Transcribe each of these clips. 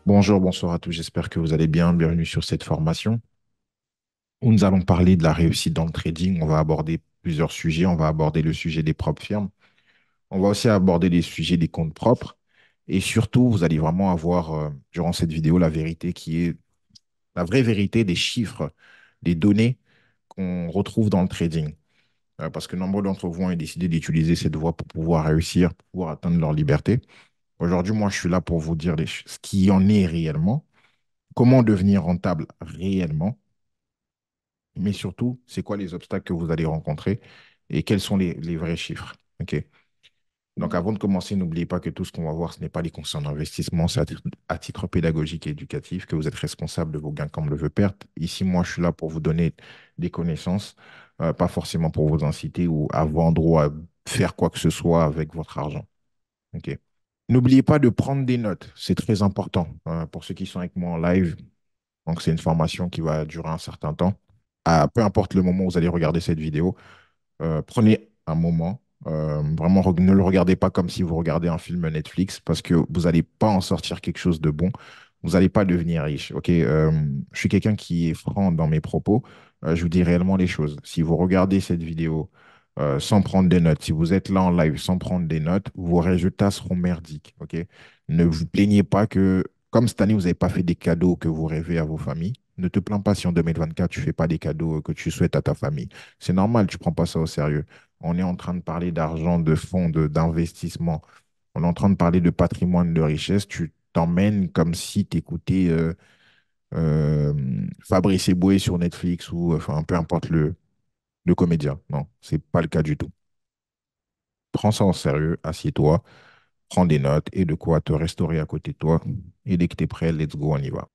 Bonjour, bonsoir à tous. J'espère que vous allez bien. Bienvenue sur cette formation où nous allons parler de la réussite dans le trading. On va aborder plusieurs sujets. On va aborder le sujet des propres firmes. On va aussi aborder les sujets des comptes propres. Et surtout, vous allez vraiment avoir, durant cette vidéo, la vérité qui est la vraie vérité des chiffres, des données qu'on retrouve dans le trading. Parce que nombre d'entre vous ont décidé d'utiliser cette voie pour pouvoir réussir, pour pouvoir atteindre leur liberté. Aujourd'hui, moi, je suis là pour vous dire ce qui en est réellement, comment devenir rentable réellement, mais surtout, c'est quoi les obstacles que vous allez rencontrer et quels sont les vrais chiffres. OK. Donc, avant de commencer, n'oubliez pas que tout ce qu'on va voir, ce n'est pas les conseils en investissement, c'est à titre pédagogique et éducatif que vous êtes responsable de vos gains comme de vos pertes. Ici, moi, je suis là pour vous donner des connaissances, pas forcément pour vous inciter ou à vendre ou à faire quoi que ce soit avec votre argent. OK. N'oubliez pas de prendre des notes, c'est très important pour ceux qui sont avec moi en live. Donc, c'est une formation qui va durer un certain temps. Peu importe le moment où vous allez regarder cette vidéo, prenez un moment. Vraiment, ne le regardez pas comme si vous regardez un film Netflix parce que vous n'allez pas en sortir quelque chose de bon. Vous n'allez pas devenir riche. Ok. Je suis quelqu'un qui est franc dans mes propos. Je vous dis réellement les choses. Si vous regardez cette vidéo sans prendre des notes, si vous êtes là en live sans prendre des notes, vos résultats seront merdiques. Ok. Ne vous plaignez pas que, comme cette année, vous n'avez pas fait des cadeaux que vous rêvez à vos familles. Ne te plains pas si en 2024, tu ne fais pas des cadeaux que tu souhaites à ta famille. C'est normal, tu ne prends pas ça au sérieux. On est en train de parler d'argent, de fonds, d'investissement. On est en train de parler de patrimoine, de richesse. Tu t'emmènes comme si tu écoutais euh, Fabrice Eboué sur Netflix ou enfin peu importe le comédien. Non, c'est pas le cas du tout. Prends ça en sérieux, assieds-toi, prends des notes et de quoi te restaurer à côté de toi. Et dès que tu es prêt, let's go, on y va.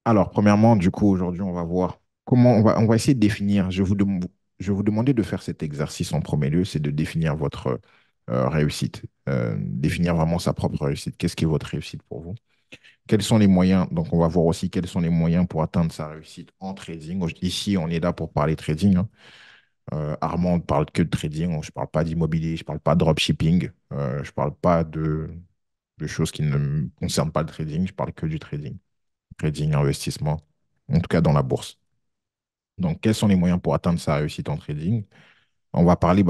Alors, premièrement, du coup, aujourd'hui, on va voir comment on va essayer de définir. Je vais vous demander de faire cet exercice en premier lieu, c'est de définir votre réussite, définir vraiment sa propre réussite. Qu'est-ce qui est votre réussite pour vous? Quels sont les moyens? Donc, on va voir aussi quels sont les moyens pour atteindre sa réussite en trading. Ici, on est là pour parler trading, hein. Armand ne parle que de trading. Je ne parle pas d'immobilier, je ne parle pas de dropshipping, je ne parle pas de choses qui ne me concernent pas le trading, je parle que du trading. Trading, investissement, en tout cas dans la bourse. Donc, quels sont les moyens pour atteindre sa réussite en trading? On va parler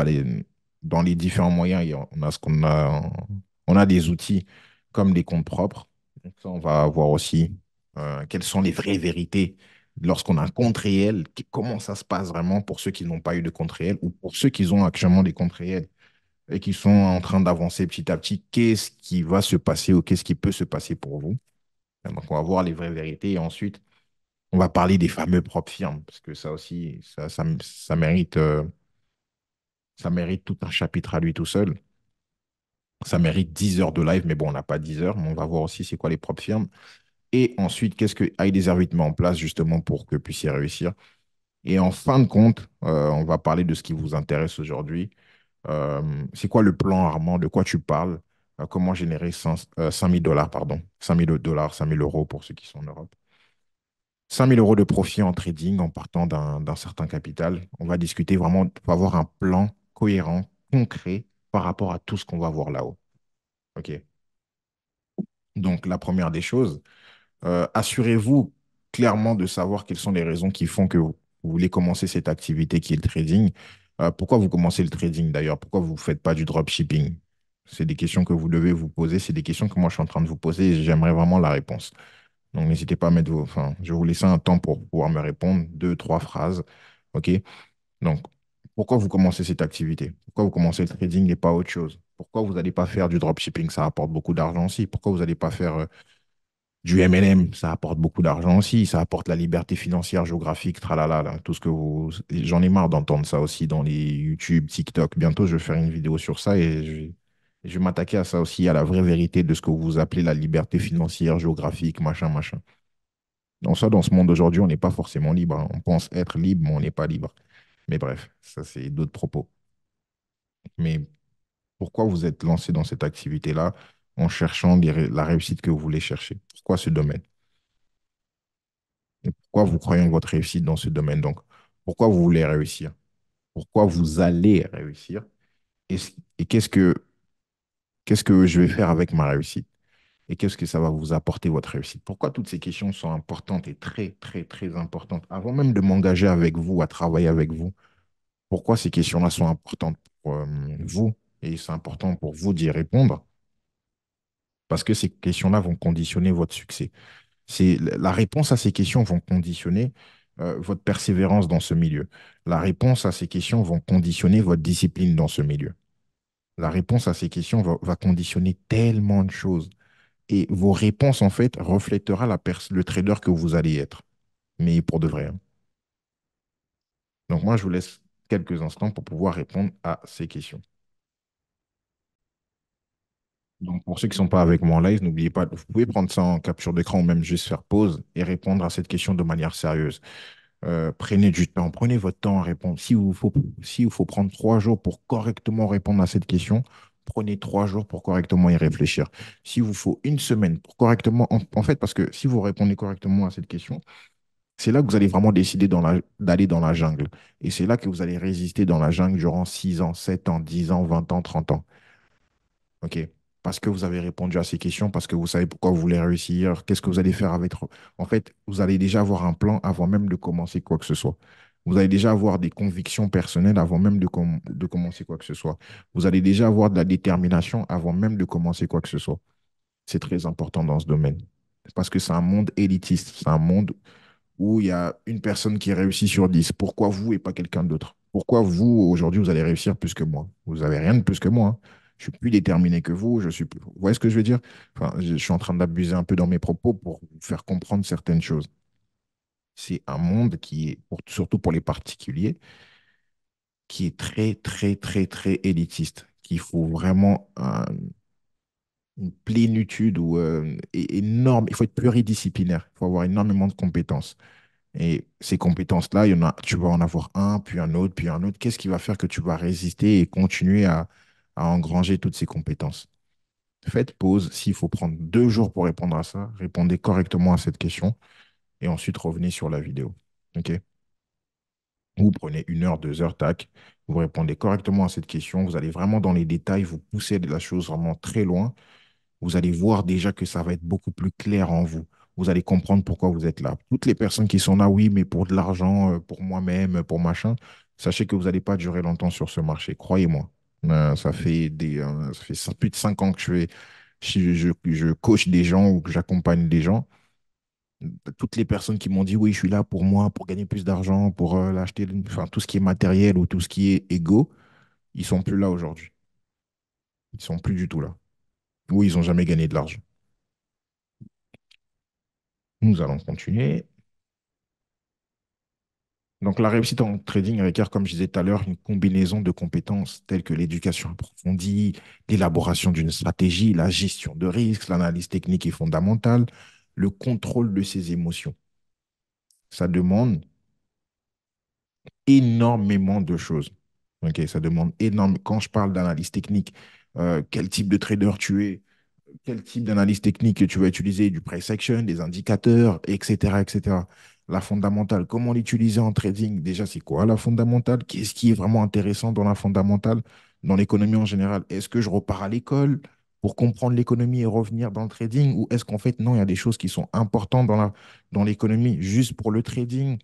dans les différents moyens. On a on a des outils comme des comptes propres. Donc, ça, on va voir aussi quelles sont les vraies vérités lorsqu'on a un compte réel. Comment ça se passe vraiment pour ceux qui n'ont pas eu de compte réel ou pour ceux qui ont actuellement des comptes réels et qui sont en train d'avancer petit à petit. Qu'est-ce qui va se passer ou qu'est-ce qui peut se passer pour vous? Donc, on va voir les vraies vérités et ensuite, on va parler des fameux propres firmes, parce que ça aussi, ça mérite tout un chapitre à lui tout seul. Ça mérite 10 heures de live, mais bon, on n'a pas 10 heures, mais on va voir aussi c'est quoi les propres firmes. Et ensuite, qu'est-ce que Ideaservit met en place justement pour que vous puissiez réussir. Et en fin de compte, on va parler de ce qui vous intéresse aujourd'hui. C'est quoi le plan Armand? De quoi tu parles? Comment générer 5 000 dollars, pardon, 5 000 dollars, 5 000 euros pour ceux qui sont en Europe. 5 000 euros de profit en trading en partant d'un certain capital. On va discuter vraiment, on va avoir un plan cohérent, concret par rapport à tout ce qu'on va voir là-haut. OK. Donc, la première des choses, assurez-vous clairement de savoir quelles sont les raisons qui font que vous voulez commencer cette activité qui est le trading. Pourquoi vous commencez le trading d'ailleurs? Pourquoi vous ne faites pas du dropshipping? C'est des questions que vous devez vous poser. C'est des questions que moi, je suis en train de vous poser et j'aimerais vraiment la réponse. Donc, n'hésitez pas à mettre vos. Enfin, je vais vous laisser un temps pour pouvoir me répondre, deux, trois phrases. OK? Donc, pourquoi vous commencez cette activité? Pourquoi vous commencez le trading et pas autre chose? Pourquoi vous n'allez pas faire du dropshipping? Ça rapporte beaucoup d'argent aussi. Pourquoi vous n'allez pas faire du MLM? Ça apporte beaucoup d'argent aussi. Ça apporte la liberté financière, géographique, tralala, là, tout ce que vous. J'en ai marre d'entendre ça aussi dans les YouTube, TikTok. Bientôt, je vais faire une vidéo sur ça et je vais m'attaquer à ça aussi, à la vraie vérité de ce que vous appelez la liberté financière, géographique, machin, machin. En soi, dans ce monde d'aujourd'hui, on n'est pas forcément libre, hein. On pense être libre, mais on n'est pas libre. Mais bref, ça, c'est d'autres propos. Mais pourquoi vous êtes lancé dans cette activité-là en cherchant la réussite que vous voulez chercher? Pourquoi ce domaine? Et pourquoi vous croyez en votre réussite dans ce domaine? Donc, pourquoi vous voulez réussir? Pourquoi vous allez réussir? Et, et qu'est-ce que je vais faire avec ma réussite? et qu'est-ce que ça va vous apporter votre réussite. Pourquoi toutes ces questions sont importantes et très, très, très importantes avant même de m'engager avec vous, à travailler avec vous? Pourquoi ces questions-là sont importantes pour vous et c'est important pour vous d'y répondre? Parce que ces questions-là vont conditionner votre succès. La réponse à ces questions vont conditionner votre persévérance dans ce milieu. La réponse à ces questions vont conditionner votre discipline dans ce milieu. La réponse à ces questions va conditionner tellement de choses. Et vos réponses, en fait, reflètera le trader que vous allez être. Mais pour de vrai, hein. Donc moi, je vous laisse quelques instants pour pouvoir répondre à ces questions. Donc pour ceux qui ne sont pas avec moi en live, n'oubliez pas, vous pouvez prendre ça en capture d'écran ou même juste faire pause et répondre à cette question de manière sérieuse. Prenez du temps, prenez votre temps à répondre. Si vous faut prendre 3 jours pour correctement répondre à cette question, prenez 3 jours pour correctement y réfléchir. Si vous faut une semaine pour correctement, en fait, parce que si vous répondez correctement à cette question, c'est là que vous allez vraiment décider d'aller dans la jungle. Et c'est là que vous allez résister dans la jungle durant 6 ans, 7 ans, 10 ans, 20 ans, 30 ans. OK. Parce que vous avez répondu à ces questions, parce que vous savez pourquoi vous voulez réussir, qu'est-ce que vous allez faire avec. En fait, vous allez déjà avoir un plan avant même de commencer quoi que ce soit. Vous allez déjà avoir des convictions personnelles avant même de commencer quoi que ce soit. Vous allez déjà avoir de la détermination avant même de commencer quoi que ce soit. C'est très important dans ce domaine. Parce que c'est un monde élitiste. C'est un monde où il y a une personne qui réussit sur 10. Pourquoi vous et pas quelqu'un d'autre? Pourquoi vous, aujourd'hui, vous allez réussir plus que moi? Vous n'avez rien de plus que moi, hein. Je suis plus déterminé que vous. Vous voyez ce que je veux dire? Enfin, je suis en train d'abuser un peu dans mes propos pour vous faire comprendre certaines choses. C'est un monde qui est, surtout pour les particuliers, qui est très, très, très, très élitiste, qu'il faut vraiment une plénitude ou énorme. Il faut être pluridisciplinaire. Il faut avoir énormément de compétences. Et ces compétences-là, tu vas en avoir un, puis un autre, puis un autre. Qu'est-ce qui va faire que tu vas résister et continuer à engranger toutes ces compétences? Faites pause. S'il faut prendre 2 jours pour répondre à ça, répondez correctement à cette question et ensuite revenez sur la vidéo. OK? Vous prenez 1 heure, 2 heures, tac. Vous répondez correctement à cette question. Vous allez vraiment dans les détails, vous poussez de la chose vraiment très loin. Vous allez voir déjà que ça va être beaucoup plus clair en vous. Vous allez comprendre pourquoi vous êtes là. Toutes les personnes qui sont là, oui, mais pour de l'argent, pour moi-même, pour machin, sachez que vous n'allez pas durer longtemps sur ce marché. Croyez-moi. Ça fait plus de 5 ans que je coach des gens ou que j'accompagne des gens. Toutes les personnes qui m'ont dit, oui, je suis là pour moi, pour gagner plus d'argent, pour l'acheter, enfin, tout ce qui est matériel ou tout ce qui est égo, ils sont plus là aujourd'hui. Ils sont plus du tout là. Oui, ils n'ont jamais gagné de l'argent. Nous allons continuer. Donc, la réussite en trading requiert, comme je disais tout à l'heure, une combinaison de compétences telles que l'éducation approfondie, l'élaboration d'une stratégie, la gestion de risques, l'analyse technique et fondamentale, le contrôle de ses émotions. Ça demande énormément de choses. Ok, ça demande énormément. Quand je parle d'analyse technique, quel type de trader tu es, quel type d'analyse technique que tu vas utiliser, du price action, des indicateurs, etc., etc. La fondamentale, comment l'utiliser en trading? Déjà, c'est quoi la fondamentale? Qu'est-ce qui est vraiment intéressant dans la fondamentale, dans l'économie en général? Est-ce que je repars à l'école pour comprendre l'économie et revenir dans le trading? Ou est-ce qu'en fait, non, il y a des choses qui sont importantes dans l'économie juste pour le trading?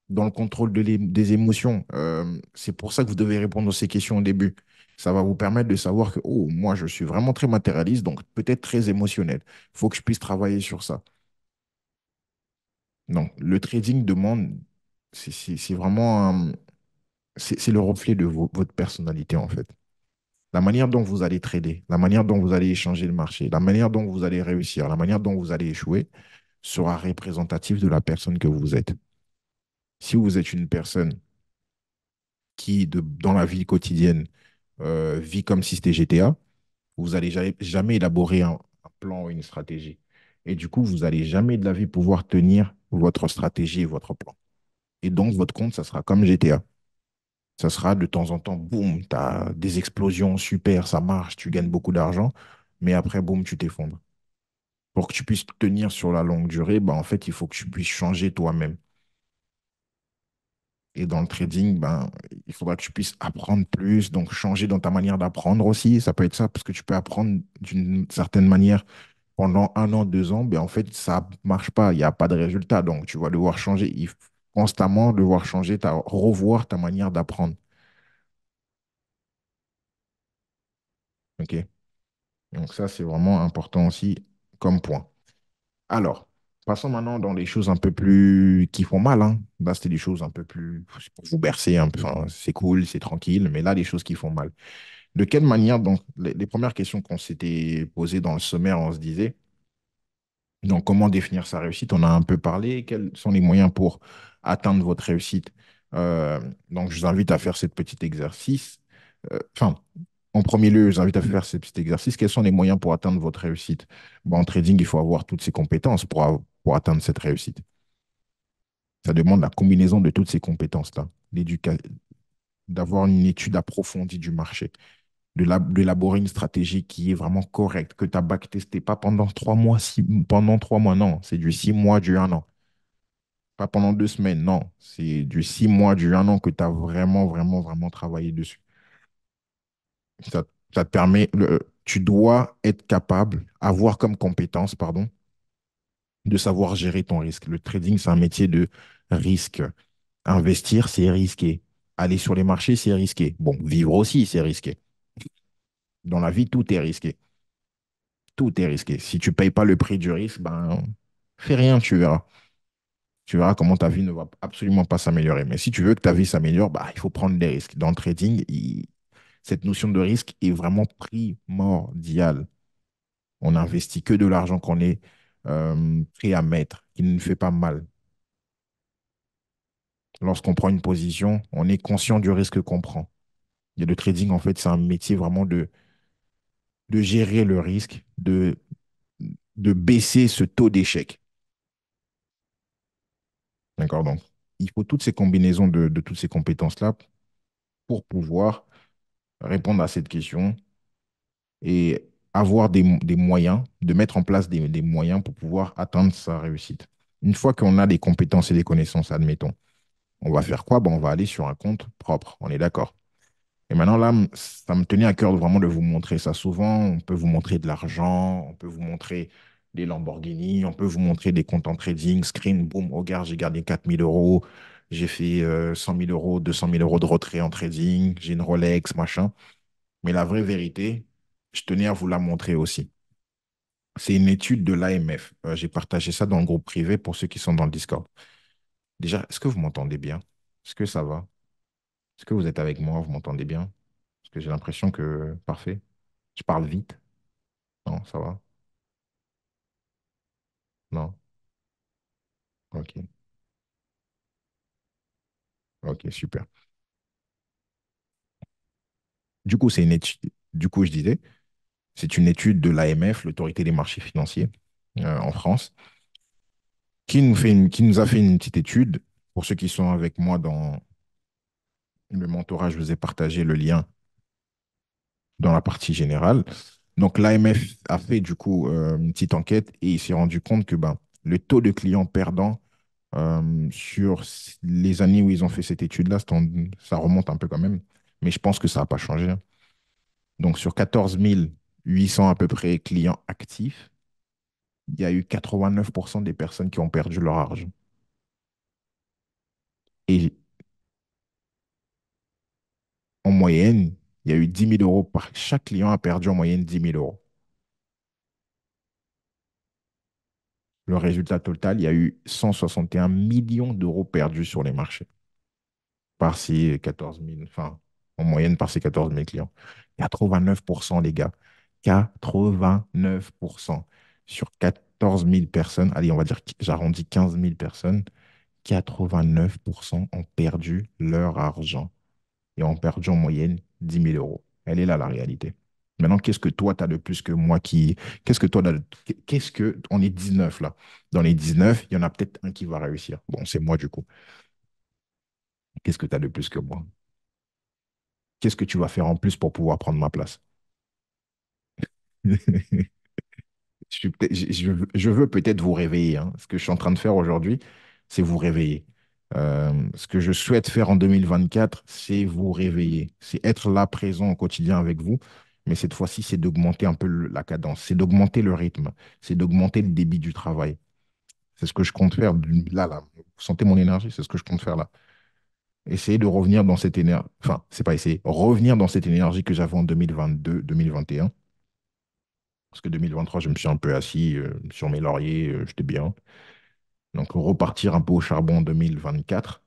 Dans le contrôle des émotions. C'est pour ça que vous devez répondre à ces questions au début. Ça va vous permettre de savoir que, oh, moi, je suis vraiment très matérialiste, donc peut-être très émotionnel. Il faut que je puisse travailler sur ça. Donc, le trading demande, c'est vraiment, c'est le reflet de votre personnalité, en fait. La manière dont vous allez trader, la manière dont vous allez échanger le marché, la manière dont vous allez réussir, la manière dont vous allez échouer sera représentative de la personne que vous êtes. Si vous êtes une personne qui, dans la vie quotidienne, vit comme si c'était GTA, vous n'allez jamais élaborer un plan ou une stratégie. Et du coup, vous n'allez jamais de la vie pouvoir tenir votre stratégie et votre plan. Et donc, votre compte, ça sera comme GTA. Ça sera de temps en temps, boum, tu as des explosions, super, ça marche, tu gagnes beaucoup d'argent, mais après, boum, tu t'effondres. Pour que tu puisses tenir sur la longue durée, bah, en fait, il faut que tu puisses changer toi-même. Et dans le trading, ben, il faudra que tu puisses apprendre plus, donc changer dans ta manière d'apprendre aussi. Ça peut être ça, parce que tu peux apprendre d'une certaine manière pendant 1 an, 2 ans, ben en fait, ça marche pas. Il n'y a pas de résultat. Donc, tu vas devoir changer, constamment devoir changer, revoir ta manière d'apprendre. OK? Donc, ça, c'est vraiment important aussi comme point. Alors, passons maintenant dans les choses un peu plus qui font mal, hein. Là, c'était des choses un peu plus c'est pour vous bercer un peu. Enfin, c'est cool, c'est tranquille, mais là, des choses qui font mal. De quelle manière, donc, les premières questions qu'on s'était posées dans le sommaire, on se disait, donc, comment définir sa réussite? On a un peu parlé. Quels sont les moyens pour atteindre votre réussite? Euh, donc, je vous invite à faire ce petit exercice. Enfin, en premier lieu, je vous invite à faire ce petit exercice. Quels sont les moyens pour atteindre votre réussite? Bon, en trading, il faut avoir toutes ces compétences pour atteindre cette réussite. Ça demande la combinaison de toutes ces compétences-là. D'avoir une étude approfondie du marché, d'élaborer une stratégie qui est vraiment correcte, que tu as backtesté pas pendant 3 mois, pendant 3 mois, non, c'est du 6 mois, du 1 an. Pas pendant 2 semaines, non. C'est du 6 mois, du 1 an que tu as vraiment, vraiment, vraiment travaillé dessus. Ça, ça te permet, tu dois être capable, avoir comme compétence, pardon, de savoir gérer ton risque. Le trading, c'est un métier de risque. Investir, c'est risqué. Aller sur les marchés, c'est risqué. Bon, vivre aussi, c'est risqué. Dans la vie, tout est risqué. Tout est risqué. Si tu ne payes pas le prix du risque, ben, fais rien, tu verras. Tu verras comment ta vie ne va absolument pas s'améliorer. Mais si tu veux que ta vie s'améliore, bah, il faut prendre des risques. Dans le trading, cette notion de risque est vraiment primordiale. On n'investit que de l'argent qu'on est prêt à mettre, qui ne fait pas mal. Lorsqu'on prend une position, on est conscient du risque qu'on prend. Et le trading, en fait, c'est un métier vraiment de gérer le risque, de baisser ce taux d'échec. D'accord? Donc, il faut toutes ces combinaisons de toutes ces compétences-là pour pouvoir répondre à cette question et avoir des moyens, de mettre en place des moyens pour pouvoir atteindre sa réussite. Une fois qu'on a des compétences et des connaissances, admettons, on va faire quoi? Ben, on va aller sur un compte propre, on est d'accord. Et maintenant, là, ça me tenait à cœur vraiment de vous montrer ça. Souvent, on peut vous montrer de l'argent, on peut vous montrer des Lamborghini, on peut vous montrer des comptes en trading, screen, boum, regarde, j'ai gardé 4 000 euros, j'ai fait 100 000 euros, 200 000 euros de retrait en trading, j'ai une Rolex, machin. Mais la vraie vérité, je tenais à vous la montrer aussi. C'est une étude de l'AMF. J'ai partagé ça dans le groupe privé pour ceux qui sont dans le Discord. Déjà, est-ce que vous m'entendez bien? Est-ce que ça va? Est-ce que vous êtes avec moi? Vous m'entendez bien? Parce que j'ai l'impression que... Parfait. Je parle vite. Non, ça va? Non? Ok. Ok, super. Du coup, c'est une étude... Du coup, je disais, c'est une étude de l'AMF, l'Autorité des marchés financiers, en France, qui nous a fait une petite étude. Pour ceux qui sont avec moi dans le mentorat, je vous ai partagé le lien dans la partie générale. Donc, l'AMF a fait du coup une petite enquête et il s'est rendu compte que ben, le taux de clients perdants sur les années où ils ont fait cette étude-là, ça remonte un peu quand même, mais je pense que ça n'a pas changé, hein. Donc, sur 14 800 à peu près clients actifs, il y a eu 89% des personnes qui ont perdu leur argent. Et en moyenne, il y a eu 10 000 euros par chaque client a perdu en moyenne 10 000 euros. Le résultat total, il y a eu 161 millions d'euros perdus sur les marchés par ces 14 000, enfin, en moyenne par ces 14 000 clients. 89%, les gars. 89% sur 14 000 personnes. Allez, on va dire, j'arrondis 15 000 personnes. 89% ont perdu leur argent et ont perdu en moyenne 10 000 euros. Elle est là, la réalité. Maintenant, qu'est-ce que toi, tu as de plus que moi qui. Qu'est-ce que toi, qu'est-ce que. On est 19 là. Dans les 19, il y en a peut-être un qui va réussir. Bon, c'est moi du coup. Qu'est-ce que tu as de plus que moi? Qu'est-ce que tu vas faire en plus pour pouvoir prendre ma place? Je veux peut-être vous réveiller, hein. Ce que je suis en train de faire aujourd'hui, c'est vous réveiller. Ce que je souhaite faire en 2024, c'est vous réveiller. C'est être là présent au quotidien avec vous Mais cette fois-ci, c'est d'augmenter un peu la cadence, c'est d'augmenter le rythme, c'est d'augmenter le débit du travail. C'est ce que je compte faire là. Vous sentez mon énergie? C'est ce que je compte faire là. Essayer de revenir dans cette énergie, enfin, c'est pas essayer, revenir dans cette énergie que j'avais en 2022, 2021. Parce que 2023, je me suis un peu assis sur mes lauriers, j'étais bien. Donc, repartir un peu au charbon en 2024.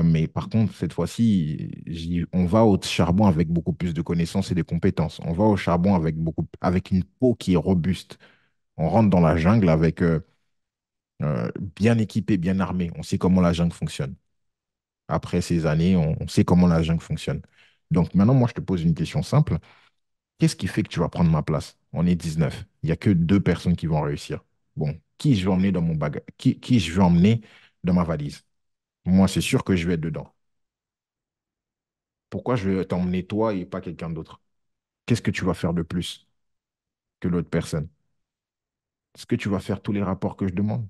Mais par contre, cette fois-ci, on va au charbon avec beaucoup plus de connaissances et de compétences. On va au charbon avec une peau qui est robuste. On rentre dans la jungle avec bien équipé, bien armé. On sait comment la jungle fonctionne. Après ces années, on sait comment la jungle fonctionne. Donc maintenant, moi, je te pose une question simple. Qu'est-ce qui fait que tu vas prendre ma place? On est 19. Il n'y a que deux personnes qui vont réussir. Bon, qui je vais emmener dans mon bagage? Qui je vais emmener dans ma valise? Moi, c'est sûr que je vais être dedans. Pourquoi je vais t'emmener toi et pas quelqu'un d'autre? Qu'est-ce que tu vas faire de plus que l'autre personne? Est-ce que tu vas faire tous les rapports que je demande?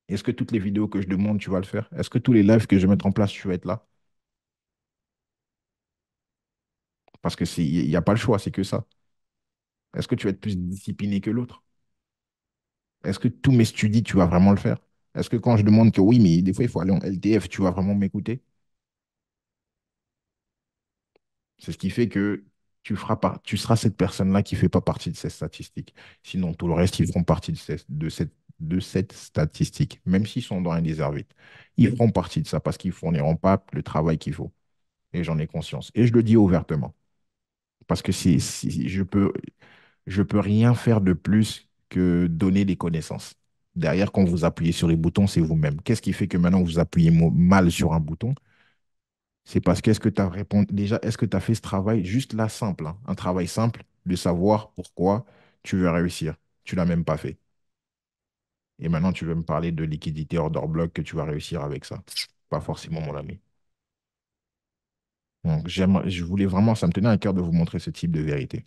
Est-ce que toutes les vidéos que je demande, tu vas le faire? Est-ce que tous les lives que je vais mettre en place, tu vas être là? Parce que il n'y a pas le choix, c'est que ça. Est-ce que tu vas être plus discipliné que l'autre? Est-ce que tous mes studies, tu vas vraiment le faire? Est-ce que quand je demande que oui, mais des fois, il faut aller en LTF, tu vas vraiment m'écouter? C'est ce qui fait que tu seras cette personne-là qui ne fait pas partie de ces statistiques. Sinon, tout le reste, ils feront partie de cette statistique, même s'ils sont dans un désert vide. Ils feront partie de ça parce qu'ils ne fourniront pas le travail qu'il faut. Et j'en ai conscience. Et je le dis ouvertement. Parce que je peux rien faire de plus que donner des connaissances. Derrière, quand vous appuyez sur les boutons, c'est vous-même. Qu'est-ce qui fait que maintenant vous appuyez mal sur un bouton? C'est parce qu'est-ce que tu as répondu déjà, est-ce que tu as fait ce travail juste là simple, hein, un travail simple de savoir pourquoi tu veux réussir. Tu l'as même pas fait. Et maintenant, tu veux me parler de liquidité order block que tu vas réussir avec ça. Pas forcément, mon ami. Donc, je voulais vraiment, ça me tenait à cœur de vous montrer ce type de vérité.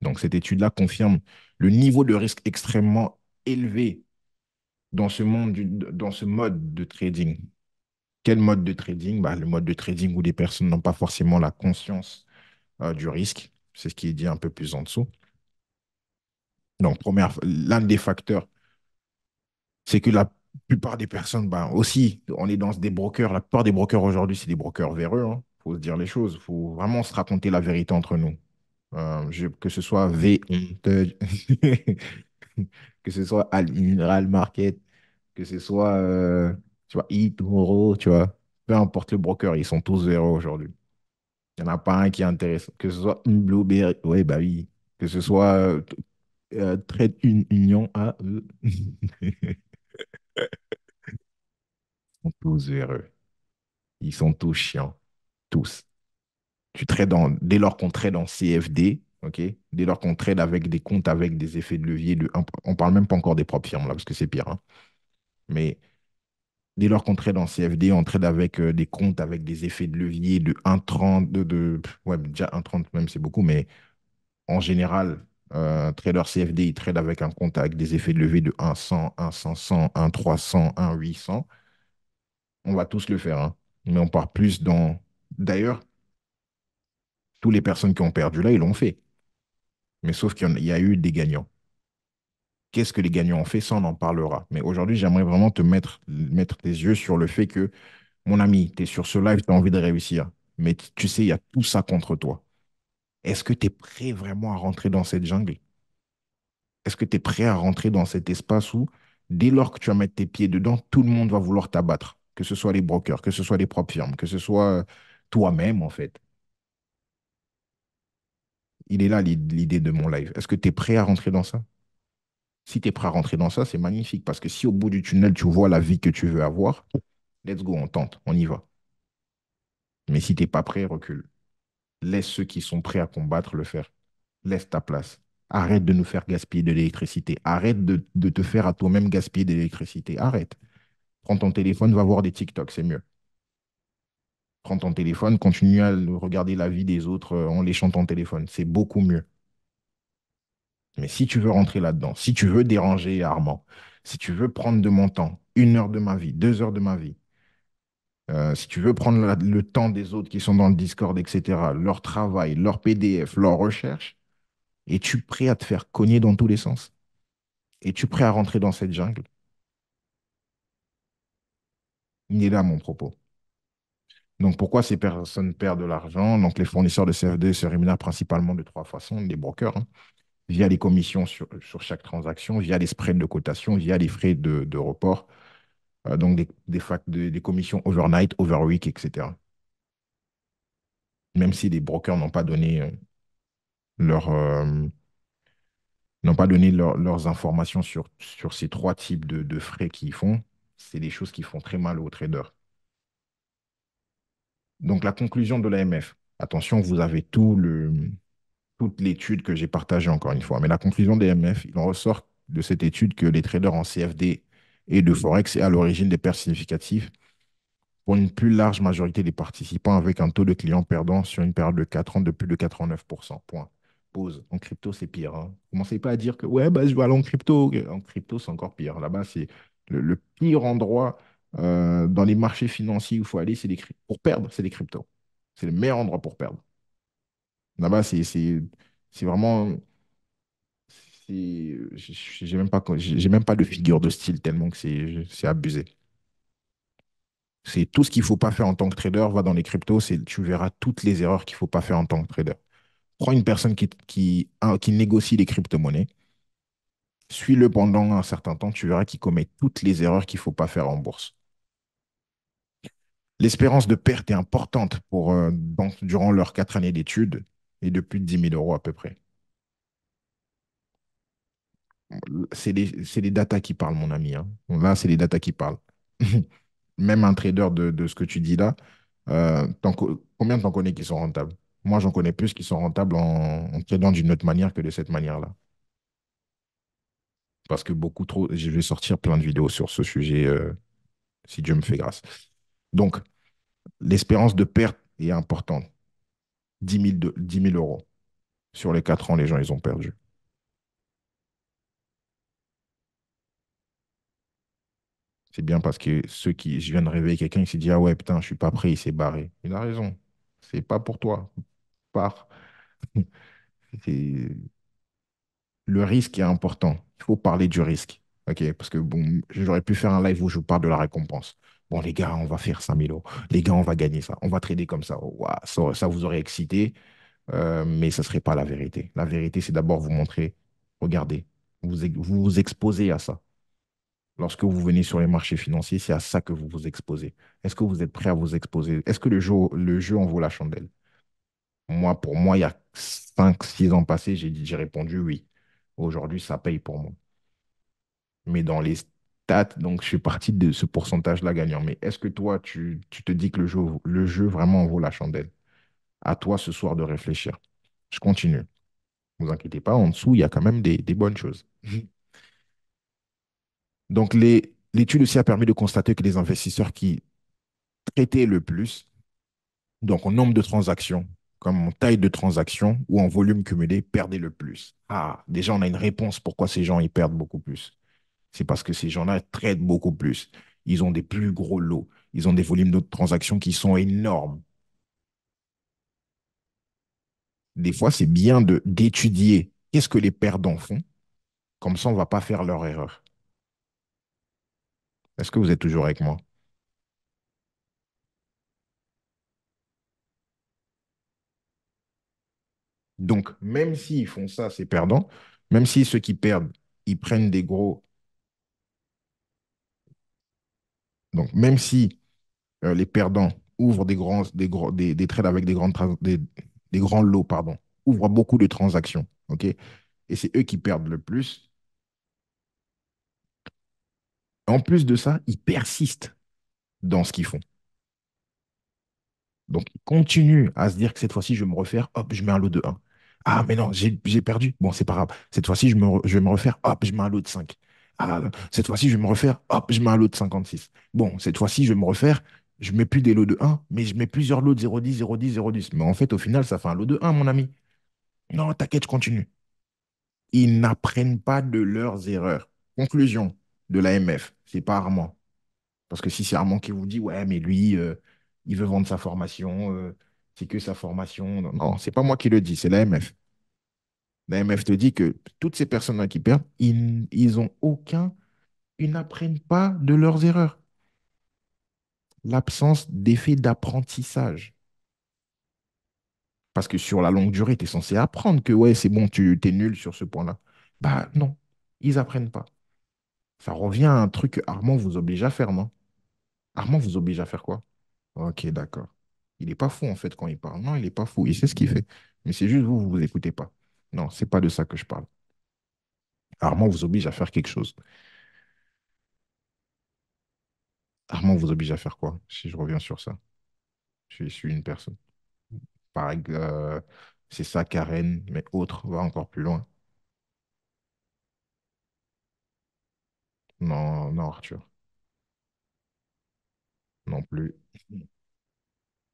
Donc, cette étude-là confirme le niveau de risque extrêmement élevé dans ce dans ce mode de trading. Quel mode de trading? Bah, le mode de trading où les personnes n'ont pas forcément la conscience du risque. C'est ce qui est dit un peu plus en dessous. Donc, l'un des facteurs, c'est que la plupart des personnes, bah, aussi, on est dans des brokers. La plupart des brokers aujourd'hui, c'est des brokers véreux. Il faut se dire les choses. Il faut vraiment se raconter la vérité entre nous. Que ce soit que ce soit Al Mineral Market, que ce soit tu vois, eToro, tu vois, peu importe le broker, ils sont tous véreux aujourd'hui. Il n'y en a pas un qui est intéressant. Que ce soit Blueberry, oui, bah oui. Que ce soit Trade Union AE. Ils sont tous véreux. Ils sont tous chiants. Tous. Dès lors qu'on trade en CFD, ok? Dès lors qu'on trade avec des comptes avec des effets de levier on parle même pas encore des propres firmes là, parce que c'est pire, hein. Mais dès lors qu'on trade en CFD, on trade avec des comptes avec des effets de levier de 1,30, ouais, déjà 1,30 même, c'est beaucoup, mais en général, trader CFD, il trade avec un compte avec des effets de levier de 1,100, 1,500, 1,300, 1,800. On va tous le faire, hein. Mais on part plus dans. D'ailleurs, toutes les personnes qui ont perdu là, ils l'ont fait. Mais sauf qu'il y a eu des gagnants. Qu'est-ce que les gagnants ont fait? Ça, on en parlera. Mais aujourd'hui, j'aimerais vraiment mettre tes yeux sur le fait que, mon ami, tu es sur ce live, tu as envie de réussir. Mais tu sais, il y a tout ça contre toi. Est-ce que tu es prêt vraiment à rentrer dans cette jungle? Est-ce que tu es prêt à rentrer dans cet espace où, dès lors que tu vas mettre tes pieds dedans, tout le monde va vouloir t'abattre? Que ce soit les brokers, que ce soit les propres firmes, que ce soit toi-même, en fait. Il est là l'idée de mon live. Est-ce que tu es prêt à rentrer dans ça? Si tu es prêt à rentrer dans ça, c'est magnifique parce que si au bout du tunnel, tu vois la vie que tu veux avoir, let's go, on tente, on y va. Mais si tu n'es pas prêt, recule. Laisse ceux qui sont prêts à combattre le faire. Laisse ta place. Arrête de nous faire gaspiller de l'électricité. Arrête de te faire à toi-même gaspiller de l'électricité. Arrête. Prends ton téléphone, va voir des TikTok, c'est mieux. Prends ton téléphone, continue à regarder la vie des autres en léchant ton téléphone. C'est beaucoup mieux. Mais si tu veux rentrer là-dedans, si tu veux déranger Armand, si tu veux prendre de mon temps, 1 heure de ma vie, 2 heures de ma vie, Si tu veux prendre le temps des autres qui sont dans le Discord, etc., leur travail, leur PDF, leur recherche, es-tu prêt à te faire cogner dans tous les sens? Es-tu prêt à rentrer dans cette jungle? Il est là mon propos. Donc, pourquoi ces personnes perdent de l'argent? Donc, les fournisseurs de CFD se rémunèrent principalement de trois façons, les brokers, hein, via les commissions sur chaque transaction, via les spreads de cotation, via les frais de report, donc des commissions overnight, overweek, etc. Même si les brokers leur, euh, n'ont pas donné leurs informations sur ces trois types de frais qu'ils font, c'est des choses qui font très mal aux traders. Donc, la conclusion de l'AMF, attention, vous avez toute l'étude que j'ai partagée encore une fois, mais la conclusion de l'AMF, il en ressort de cette étude que les traders en CFD et de Forex est à l'origine des pertes significatives pour une plus large majorité des participants avec un taux de clients perdants sur une période de 4 ans de plus de 89%. Point. Pause. En crypto, c'est pire. Hein. Commencez pas à dire que ouais, bah, je vais aller en crypto. En crypto, c'est encore pire. Là-bas, c'est le pire endroit dans les marchés financiers où il faut aller, pour perdre, c'est les cryptos. C'est le meilleur endroit pour perdre. Là-bas, c'est vraiment. J'ai même pas de figure de style tellement que c'est abusé. C'est tout ce qu'il ne faut pas faire en tant que trader, va dans les cryptos, tu verras toutes les erreurs qu'il ne faut pas faire en tant que trader. Prends une personne qui négocie les crypto-monnaies, suis-le pendant un certain temps, tu verras qu'il commet toutes les erreurs qu'il ne faut pas faire en bourse. L'espérance de perte est importante durant leurs 4 années d'études et de plus de 10 000 € à peu près. C'est les datas qui parlent, mon ami. Hein. Là, c'est les datas qui parlent. Même un trader de ce que tu dis là, combien t'en connais qui sont rentables? Moi, j'en connais plus qui sont rentables en tradant d'une autre manière que de cette manière-là. Parce que beaucoup trop, je vais sortir plein de vidéos sur ce sujet, si Dieu me fait grâce. Donc, l'espérance de perte est importante. 10 000 euros. Sur les 4 ans, les gens, ils ont perdu. C'est bien parce que je viens de réveiller quelqu'un qui s'est dit, ah ouais, putain, je suis pas prêt, il s'est barré. Il a raison. C'est pas pour toi. Pars. C'est- Le risque est important. Il faut parler du risque. OK? Parce que bon, j'aurais pu faire un live où je vous parle de la récompense. Bon, les gars, on va faire 5000 euros. Les gars, on va gagner ça. On va trader comme ça. Ouah, ça vous aurait excité, mais ça ne serait pas la vérité. La vérité, c'est d'abord vous montrer, regardez, vous vous exposez à ça. Lorsque vous venez sur les marchés financiers, c'est à ça que vous vous exposez. Est-ce que vous êtes prêt à vous exposer? Est-ce que le jeu en vaut la chandelle? Moi, pour moi, il y a 5, 6 ans passés, j'ai répondu oui. Aujourd'hui, ça paye pour moi. Mais dans les stats, donc je suis parti de ce pourcentage-là gagnant. Mais est-ce que toi, tu te dis que le jeu vraiment en vaut la chandelle? À toi ce soir de réfléchir. Je continue. Ne vous inquiétez pas, en dessous, il y a quand même des bonnes choses. Donc, l'étude aussi a permis de constater que les investisseurs qui traitaient le plus, donc en nombre de transactions, comme en taille de transaction ou en volume cumulé, perdaient le plus. Ah, déjà, on a une réponse pourquoi ces gens, ils perdent beaucoup plus. C'est parce que ces gens-là traitent beaucoup plus. Ils ont des plus gros lots. Ils ont des volumes de transactions qui sont énormes. Des fois, c'est bien d'étudier qu'est-ce que les perdants font. Comme ça, on ne va pas faire leur erreur. Est-ce que vous êtes toujours avec moi? Donc, même s'ils font ça, ces perdants, même si ceux qui perdent, ils prennent des gros. Donc, même si les perdants ouvrent des trades avec des grands lots, pardon, ouvrent beaucoup de transactions, OK? Et c'est eux qui perdent le plus. En plus de ça, ils persistent dans ce qu'ils font. Donc, ils continuent à se dire que cette fois-ci, je vais me refaire, hop, je mets un lot de 1. Ah, mais non, j'ai perdu. Bon, c'est pas grave. Cette fois-ci, je vais me refaire, hop, je mets un lot de 5. Ah, cette fois-ci, je vais me refaire, hop, je mets un lot de 56. Bon, cette fois-ci, je vais me refaire, je mets plus des lots de 1, mais je mets plusieurs lots de 0,10, 0,10, 0,10. Mais en fait, au final, ça fait un lot de 1, mon ami. Non, t'inquiète, je continue. Ils n'apprennent pas de leurs erreurs. Conclusion de l'AMF, c'est pas Armand. Parce que si c'est Armand qui vous dit, ouais, mais lui, il veut vendre sa formation, c'est que sa formation. Non, non, c'est pas moi qui le dis, c'est l'AMF. L'AMF te dit que toutes ces personnes-là qui perdent, ils ont aucun, ils n'apprennent pas de leurs erreurs. L'absence d'effet d'apprentissage. Parce que sur la longue durée, tu es censé apprendre que ouais, c'est bon, tu es nul sur ce point-là. Bah non, ils apprennent pas. Ça revient à un truc que Armand vous oblige à faire, non? Armand vous oblige à faire quoi? Ok, d'accord. Il n'est pas fou en fait quand il parle. Non, il n'est pas fou. Il sait ce qu'il fait. Mais c'est juste vous, vous écoutez pas. Non, c'est pas de ça que je parle. Armand vous oblige à faire quelque chose. Armand vous oblige à faire quoi? Si je reviens sur ça. Je suis une personne. Pareil, c'est ça, Karen, mais autre, va encore plus loin. Non, non, Arthur, non plus.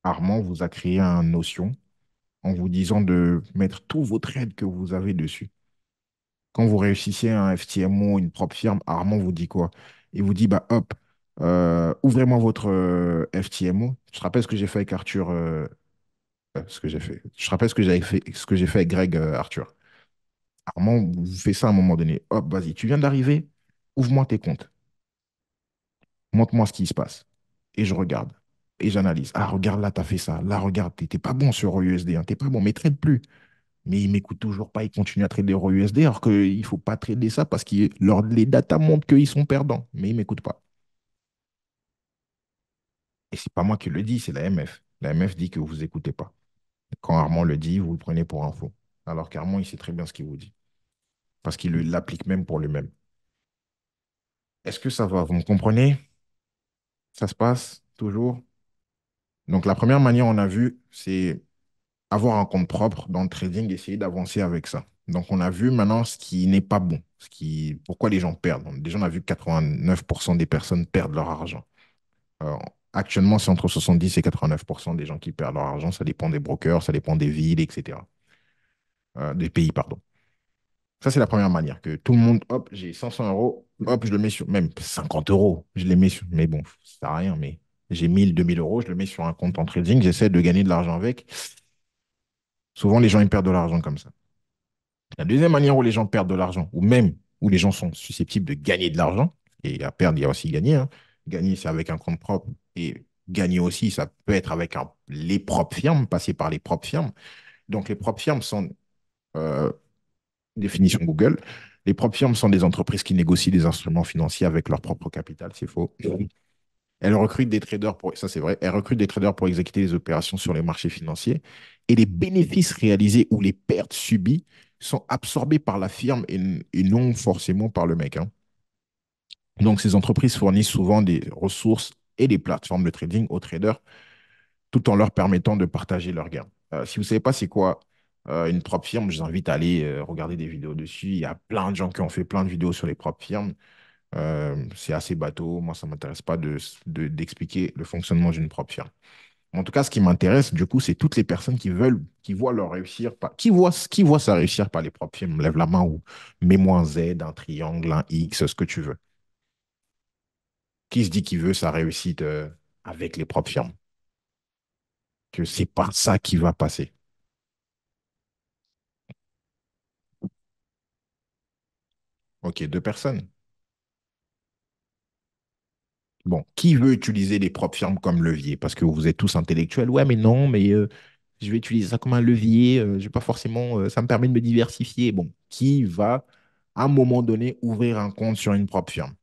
Armand vous a créé une notion en vous disant de mettre tous vos trades que vous avez dessus. Quand vous réussissez un FTMO, une propre firme, Armand vous dit quoi? Il vous dit, bah hop, ouvrez-moi votre FTMO. Je te rappelle ce que j'ai fait avec Arthur, ce que j'ai fait. Je te rappelle ce que j'avais fait, ce que j'ai fait avec Greg, Arthur. Armand vous fait ça à un moment donné. Hop, vas-y, tu viens d'arriver, ouvre-moi tes comptes, montre-moi ce qui se passe. Et je regarde. Et j'analyse. Ah, regarde là, t'as fait ça. Là, regarde, t'es pas bon sur USD, hein. T'es pas bon, mais trade plus. Mais il m'écoute toujours pas, il continue à trader euro USD, alors qu'il ne faut pas trader ça parce que les datas montrent qu'ils sont perdants, mais il m'écoute pas. Et c'est pas moi qui le dis, c'est la MF. La MF dit que vous écoutez pas. Quand Armand le dit, vous le prenez pour un faux. Alors qu'Armand, il sait très bien ce qu'il vous dit. Parce qu'il l'applique même pour lui-même. Est-ce que ça va? Vous me comprenez? Ça se passe toujours? Donc la première manière, on a vu, c'est avoir un compte propre dans le trading, essayer d'avancer avec ça. Donc, on a vu maintenant ce qui n'est pas bon, pourquoi les gens perdent. Donc, déjà, on a vu que 89% des personnes perdent leur argent. Euh, Actuellement, c'est entre 70 et 89% des gens qui perdent leur argent. Ça dépend des brokers, ça dépend des villes, etc. Des pays, pardon. Ça, c'est la première manière, que tout le monde, hop, j'ai 500 euros, hop, je le mets sur, même 50 euros, je les mets sur, mais bon, ça sert à rien, mais j'ai 1000, 2000 euros, je le mets sur un compte en trading, j'essaie de gagner de l'argent avec. Souvent, les gens, ils perdent de l'argent comme ça. La deuxième manière où les gens perdent de l'argent, ou même où les gens sont susceptibles de gagner de l'argent, et à perdre, il y a aussi gagner, hein. Gagner, c'est avec un compte propre, et gagner aussi, ça peut être avec les propres firmes, passer par les propres firmes. Donc, les propres firmes sont, euh, définition Google, les propres firmes sont des entreprises qui négocient des instruments financiers avec leur propre capital, c'est faux. Elles recrutent des traders pour, ça c'est vrai, elles recrutent des traders pour exécuter les opérations sur les marchés financiers et les bénéfices réalisés ou les pertes subies sont absorbés par la firme et non forcément par le mec, hein. Donc ces entreprises fournissent souvent des ressources et des plateformes de trading aux traders tout en leur permettant de partager leurs gains. Si vous ne savez pas c'est quoi une propre firme, je vous invite à aller regarder des vidéos dessus. Il y a plein de gens qui ont fait plein de vidéos sur les propres firmes. C'est assez bateau. Moi, ça ne m'intéresse pas d'expliquer le fonctionnement d'une propre firme. En tout cas, ce qui m'intéresse, du coup, c'est toutes les personnes qui veulent, qui voient leur réussir, qui voient ça réussir par les propres films. Lève la main ou mets-moi un Z, un triangle, un X, ce que tu veux. Qui se dit qu'il veut sa réussite avec les propres firmes? Que c'est par ça qui va passer. Ok, deux personnes. Bon, qui veut utiliser les propres firmes comme levier? Parce que vous êtes tous intellectuels. Ouais, mais non, mais je vais utiliser ça comme un levier. Je vais pas forcément. Ça me permet de me diversifier. Bon, qui va, à un moment donné, ouvrir un compte sur une propre firme?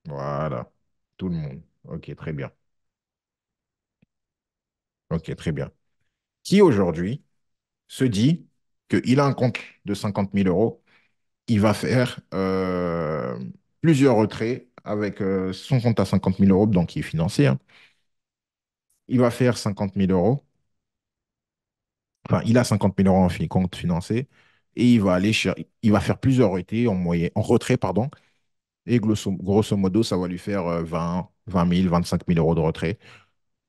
Voilà. Tout le monde. Ok, très bien. Ok, très bien. Qui aujourd'hui se dit qu'il a un compte de 50 000 euros, il va faire plusieurs retraits avec son compte à 50 000 euros, donc qui est financé, hein. Il va faire 50 000 euros. Enfin, il a 50 000 euros en compte financé et il va faire plusieurs retraits en retrait, pardon. Et grosso modo, ça va lui faire 20 000, 25 000 euros de retrait.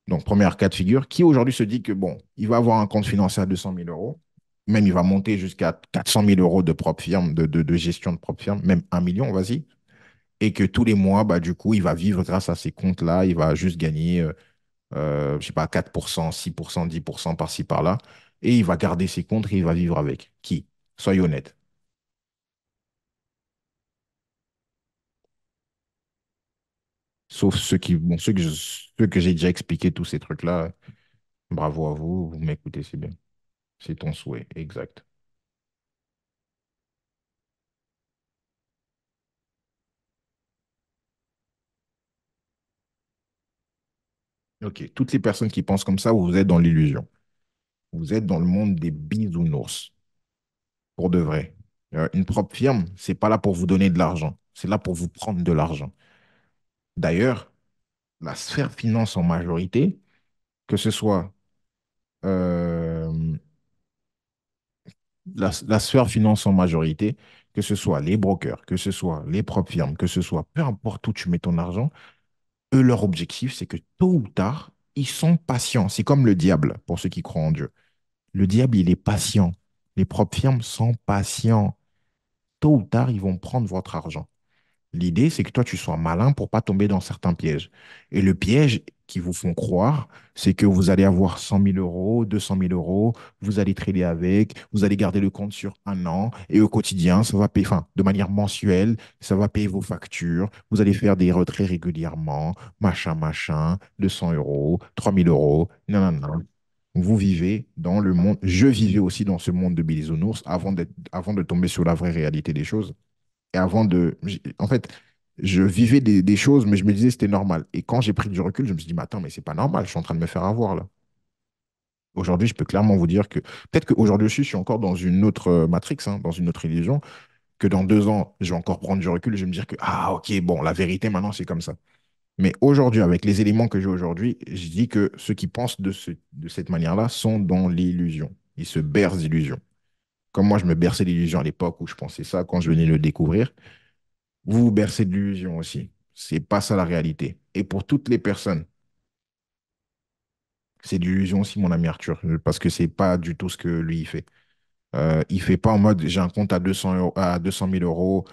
Donc, première cas de figure, qui aujourd'hui se dit que, bon, il va avoir un compte financier à 200 000 euros, même il va monter jusqu'à 400 000 euros de propre firme, de gestion de propre firme, même 1 million, vas-y. et que tous les mois, bah, du coup, il va vivre grâce à ces comptes-là. Il va juste gagner, je sais pas, 4%, 6%, 10% par-ci, par-là. Et il va garder ses comptes et il va vivre avec. Qui? Soyez honnête. Sauf ceux qui, bon, ceux que j'ai déjà expliqué, tous ces trucs-là. Bravo à vous, vous m'écoutez, c'est bien. C'est ton souhait, exact. Ok, toutes les personnes qui pensent comme ça, vous êtes dans l'illusion. Vous êtes dans le monde des bisounours, pour de vrai. Une propre firme, c'est pas là pour vous donner de l'argent, c'est là pour vous prendre de l'argent. D'ailleurs, la sphère finance en majorité, que ce soit euh, la sphère finance en majorité, que ce soit les brokers, que ce soit les propres firmes, que ce soit peu importe où tu mets ton argent, eux, leur objectif, c'est que tôt ou tard, ils sont patients. C'est comme le diable, pour ceux qui croient en Dieu. Le diable, il est patient. Les propres firmes sont patients. Tôt ou tard, ils vont prendre votre argent. L'idée, c'est que toi, tu sois malin pour pas tomber dans certains pièges. Et le piège qui vous font croire, c'est que vous allez avoir 100 000 euros, 200 000 euros, vous allez trader avec, vous allez garder le compte sur un an, et au quotidien, ça va payer, enfin, de manière mensuelle, ça va payer vos factures, vous allez faire des retraits régulièrement, machin, machin, 200 euros, 3 000 euros, non, non, non. Vous vivez dans le monde, je vivais aussi dans ce monde de bisounours avant de tomber sur la vraie réalité des choses. Et en fait, je vivais des choses, mais je me disais que c'était normal. Et quand j'ai pris du recul, je me suis dit, mais attends, mais c'est pas normal, je suis en train de me faire avoir là. Aujourd'hui, je peux clairement vous dire que peut-être qu'aujourd'hui aussi, je suis encore dans une autre matrix, hein, dans une autre religion, que dans 2 ans, je vais encore prendre du recul et je vais me dire que, ah, ok, bon, la vérité maintenant, c'est comme ça. Mais aujourd'hui, avec les éléments que j'ai aujourd'hui, je dis que ceux qui pensent de cette manière-là sont dans l'illusion. Ils se bercent d'illusions. Comme moi, je me berçais d'illusions à l'époque où je pensais ça quand je venais le découvrir. Vous vous bercez de l'illusion aussi. C'est pas ça la réalité. Et pour toutes les personnes, c'est de l'illusion aussi, mon ami Arthur, parce que c'est pas du tout ce que lui il fait. Il fait pas en mode j'ai un compte à 200 euros, à 200 000 euros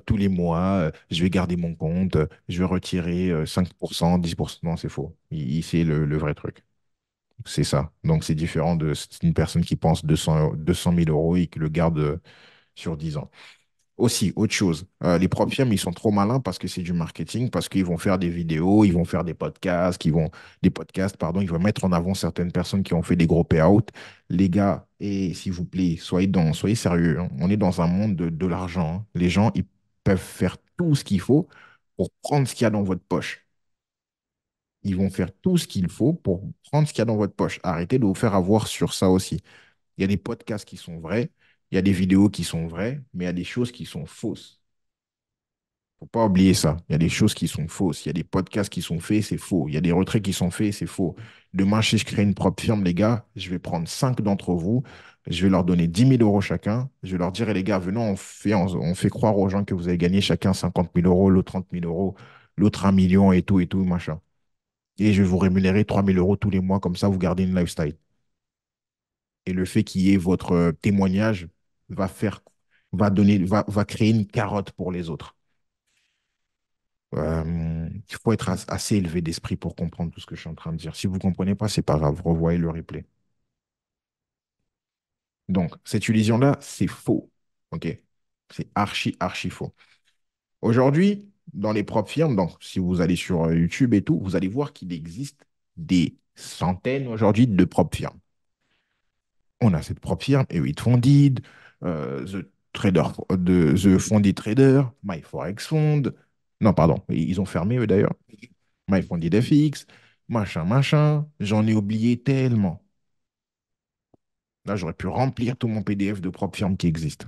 tous les mois, je vais garder mon compte, je vais retirer 5%, 10%. Non, c'est faux. C'est le vrai truc. C'est ça. Donc c'est différent de c'est une personne qui pense 200 000 euros et qui le garde sur 10 ans. Aussi, autre chose, les propres firmes, ils sont trop malins parce que c'est du marketing, parce qu'ils vont faire des vidéos, ils vont faire des podcasts, pardon, ils vont mettre en avant certaines personnes qui ont fait des gros payouts. Les gars, et s'il vous plaît, soyez sérieux, hein. On est dans un monde de l'argent, hein. Les gens, ils peuvent faire tout ce qu'il faut pour prendre ce qu'il y a dans votre poche. Ils vont faire tout ce qu'il faut pour prendre ce qu'il y a dans votre poche. Arrêtez de vous faire avoir sur ça aussi. Il y a des podcasts qui sont vrais, il y a des vidéos qui sont vraies, mais il y a des choses qui sont fausses. Faut pas oublier ça. Il y a des choses qui sont fausses. Il y a des podcasts qui sont faits, c'est faux. Il y a des retraits qui sont faits, c'est faux. Demain, si je crée une propre firme, les gars, je vais prendre 5 d'entre vous. Je vais leur donner 10 000 euros chacun. Je vais leur dire, eh, les gars, venons, on fait croire aux gens que vous avez gagné chacun 50 000 euros, l'autre 30 000 euros, l'autre 1 million et tout, machin. Et je vais vous rémunérer 3 000 euros tous les mois, comme ça, vous gardez une lifestyle. Et le fait qu'il y ait votre témoignage va faire, va créer une carotte pour les autres. Il faut être assez élevé d'esprit pour comprendre tout ce que je suis en train de dire. Si vous ne comprenez pas, c'est pas grave. Revoyez le replay. Donc, cette illusion-là, c'est faux. OK? C'est archi, archi faux. Aujourd'hui, dans les propres firmes, donc si vous allez sur YouTube et tout, vous allez voir qu'il existe des centaines aujourd'hui de propres firmes. On a cette propre firme, E8 Funded, The Trader, The Funded Trader, MyForex Fund. Non, pardon, ils ont fermé eux d'ailleurs. MyFunded FX, machin, machin. J'en ai oublié tellement. Là, j'aurais pu remplir tout mon PDF de propre firme qui existe.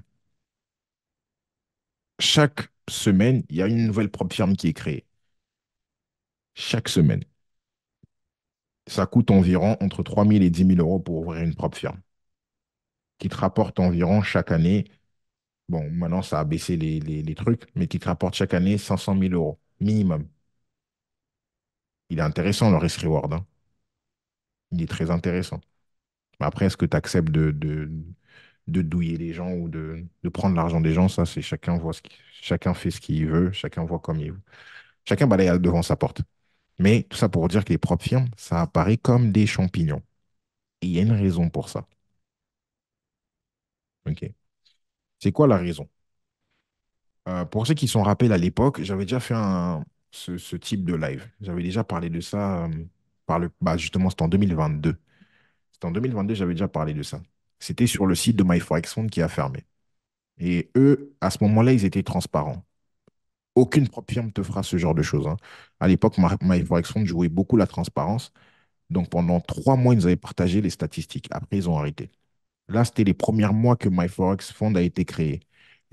Chaque semaine, il y a une nouvelle propre firme qui est créée. Chaque semaine. Ça coûte environ entre 3 000 et 10 000 euros pour ouvrir une propre firme, qui te rapporte environ chaque année, bon, maintenant ça a baissé les trucs, mais qui te rapporte chaque année 500 000 euros minimum. Il est intéressant le risk-reward, hein. Il est très intéressant. Mais après, est-ce que tu acceptes de douiller les gens ou de prendre l'argent des gens. Ça, c'est chacun voit chacun fait ce qu'il veut, chacun voit comme il veut. Chacun balaye devant sa porte. Mais tout ça pour dire que les propres firmes, ça apparaît comme des champignons. Et il y a une raison pour ça. OK. C'est quoi la raison? Pour ceux qui sont rappelés à l'époque, j'avais déjà fait ce type de live. J'avais déjà parlé de ça justement, c'était en 2022. C'était en 2022, j'avais déjà parlé de ça. C'était sur le site de MyForexFund qui a fermé. Et eux, à ce moment-là, ils étaient transparents. Aucune propre firme te fera ce genre de choses, hein. À l'époque, MyForexFund jouait beaucoup la transparence. Donc pendant 3 mois, ils nous avaient partagé les statistiques. Après, ils ont arrêté. Là, c'était les premiers mois que MyForexFund a été créé.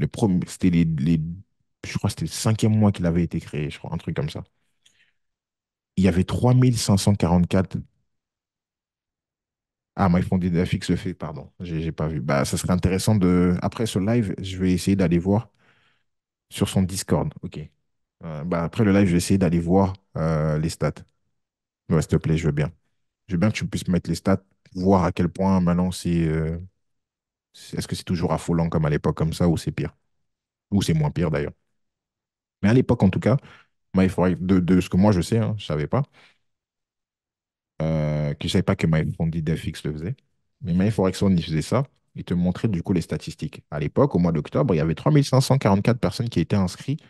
C'était je crois que c'était le 5e mois qu'il avait été créé, je crois, un truc comme ça. Il y avait 3544. Ah, MyFondFX le fait, pardon, j'ai pas vu. Bah, ça serait intéressant de. Après ce live, je vais essayer d'aller voir sur son Discord. OK. Bah, après le live, je vais essayer d'aller voir les stats. Ouais, s'il te plaît, je veux bien. Je veux bien que tu puisses mettre les stats, voir à quel point maintenant est-ce que c'est toujours affolant comme à l'époque, comme ça, ou c'est pire? Ou c'est moins pire d'ailleurs. Mais à l'époque, en tout cas, de ce que moi je sais, hein, je ne savais pas, que je savais pas que MyFondFX le faisait. Mais MyForexOne, il faisait ça. Il te montrait du coup les statistiques. À l'époque, au mois d'octobre, il y avait 3544 personnes qui étaient inscrites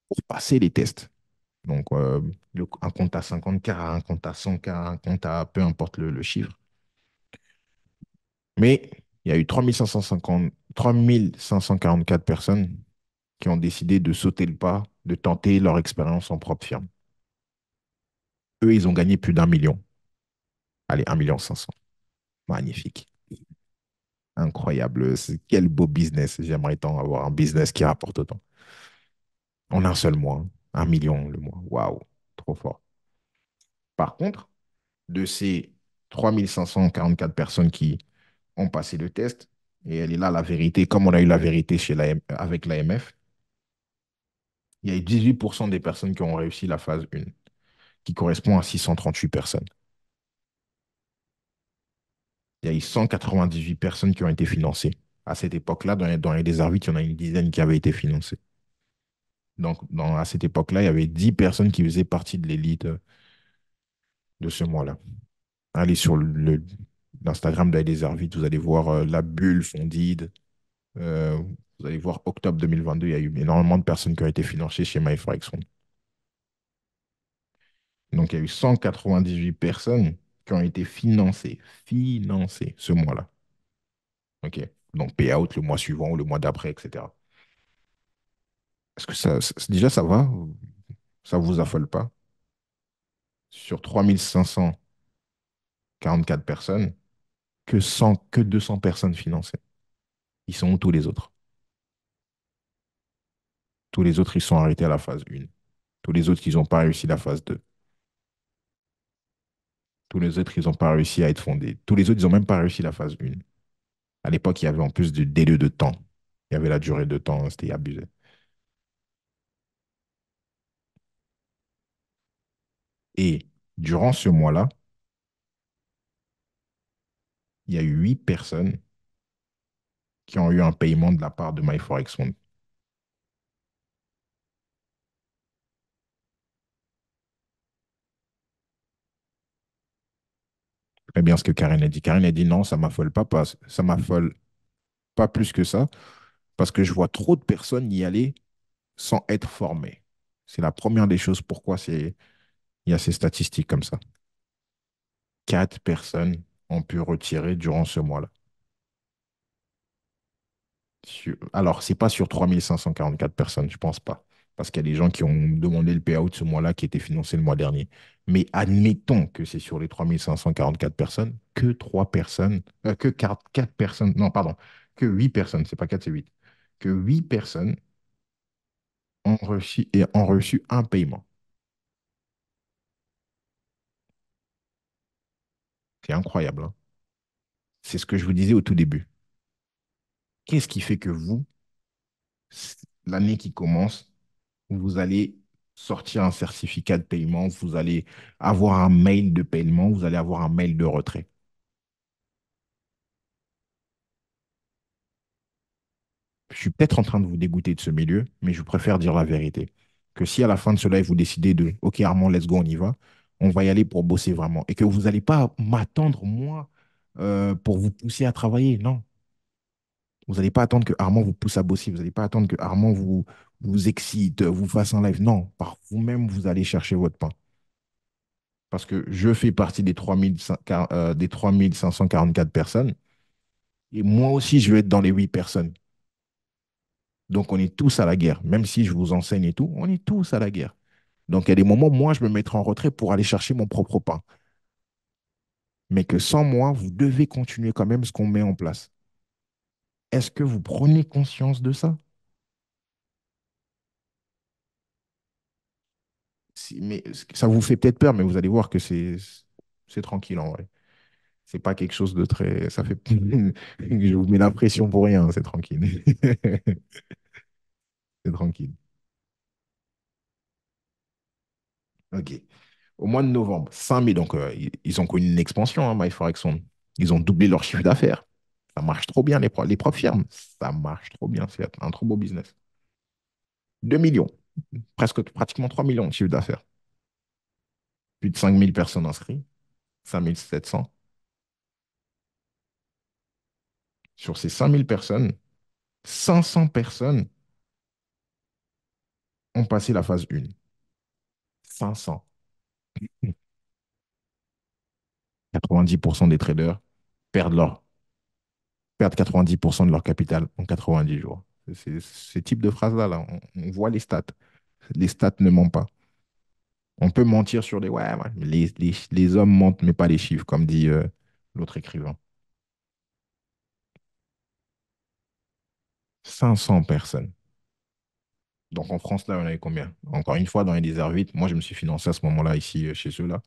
pour passer les tests. Donc, un compte à 50K, un compte à 100K, un compte à peu importe le chiffre. Mais il y a eu 3544 personnes qui ont décidé de sauter le pas, de tenter leur expérience en propre firme. Eux, ils ont gagné plus d'1 million. Allez, 1,5 million. Magnifique. Incroyable. Quel beau business. J'aimerais tant avoir un business qui rapporte autant. En un seul mois, hein. 1 million le mois. Waouh, trop fort. Par contre, de ces 3544 personnes qui ont passé le test, et elle est là la vérité, comme on a eu la vérité avec l'AMF, il y a eu 18% des personnes qui ont réussi la phase 1, qui correspond à 638 personnes. Il y a eu 198 personnes qui ont été financées. À cette époque-là, dans les déserts vides, il y en a une dizaine qui avaient été financées. Donc, à cette époque-là, il y avait 10 personnes qui faisaient partie de l'élite de ce mois-là. Allez sur l'Instagram d'Aïe des Arvites, vous allez voir la bulle fondide. Euh, vous allez voir octobre 2022, il y a eu énormément de personnes qui ont été financées chez MyForexFund. Donc, il y a eu 198 personnes qui ont été financées ce mois-là. OK. Donc, payout le mois suivant ou le mois d'après, etc. Est-ce que déjà, ça va? Ça vous affole pas? Sur 3544 personnes, que 200 personnes financées. Ils sont où tous les autres? Tous les autres, ils sont arrêtés à la phase 1. Tous les autres, ils n'ont pas réussi la phase 2. Tous les autres, ils n'ont pas réussi à être fondés. Tous les autres, ils n'ont même pas réussi la phase 1. À l'époque, il y avait en plus du délai de temps. Il y avait la durée de temps, c'était abusé. Et durant ce mois-là, il y a eu 8 personnes qui ont eu un paiement de la part de MyForexFund. Très bien ce que Karen a dit. Karen a dit non, ça m'affole pas plus que ça, parce que je vois trop de personnes y aller sans être formées. C'est la première des choses pourquoi il y a ces statistiques comme ça. 4 personnes ont pu retirer durant ce mois-là. Alors, c'est pas sur 3544 personnes, je pense pas. Parce qu'il y a des gens qui ont demandé le payout ce mois-là qui était financé le mois dernier. Mais admettons que c'est sur les 3544 personnes, que 3 personnes, que 4 personnes, non, pardon, que 8 personnes, c'est pas 4, c'est 8, que 8 personnes ont reçu un paiement. C'est incroyable, hein. C'est ce que je vous disais au tout début. Qu'est-ce qui fait que vous, l'année qui commence, vous allez sortir un certificat de paiement, vous allez avoir un mail de paiement, vous allez avoir un mail de retrait. Je suis peut-être en train de vous dégoûter de ce milieu, mais je préfère dire la vérité. Que si à la fin de cela, vous décidez de, OK, Armand, let's go, on y va, on va y aller pour bosser vraiment. Et que vous n'allez pas m'attendre, moi, pour vous pousser à travailler. Non. Vous n'allez pas attendre que Armand vous pousse à bosser. Vous n'allez pas attendre que Armand vous excite, vous fasse un live. Non. Par vous-même, vous allez chercher votre pain. Parce que je fais partie des 3544 personnes. Et moi aussi, je vais être dans les 8 personnes. Donc, on est tous à la guerre. Même si je vous enseigne et tout, on est tous à la guerre. Donc, il y a des moments, moi, je me mettrai en retrait pour aller chercher mon propre pain. Mais que sans moi, vous devez continuer quand même ce qu'on met en place. Est-ce que vous prenez conscience de ça? Mais ça vous fait peut-être peur, mais vous allez voir que c'est tranquille en vrai. C'est pas quelque chose de très. Ça fait. Je vous mets la pression pour rien, c'est tranquille. C'est tranquille. OK. Au mois de novembre, 5 000. Donc, ils ont connu une expansion, hein, MyForexOne. Ils ont doublé leur chiffre d'affaires. Ça marche trop bien, les propres firmes. Ça marche trop bien. C'est un trop beau business. 2 millions. Pratiquement 3 millions de chiffre d'affaires. Plus de 5 000 personnes inscrites. 5 700. Sur ces 5 000 personnes, 500 personnes ont passé la phase 1. 500. 90% des traders perdent, perdent 90% de leur capital en 90 jours. C'est ce type de phrase-là, là, on voit les stats. Les stats ne mentent pas. On peut mentir sur les... Ouais, ouais, mais les hommes mentent, mais pas les chiffres, comme dit l'autre écrivain. 500 personnes. Donc en France, là, on avait combien? Encore une fois, dans les déserts vides, moi, je me suis financé à ce moment-là, ici, chez ceux-là.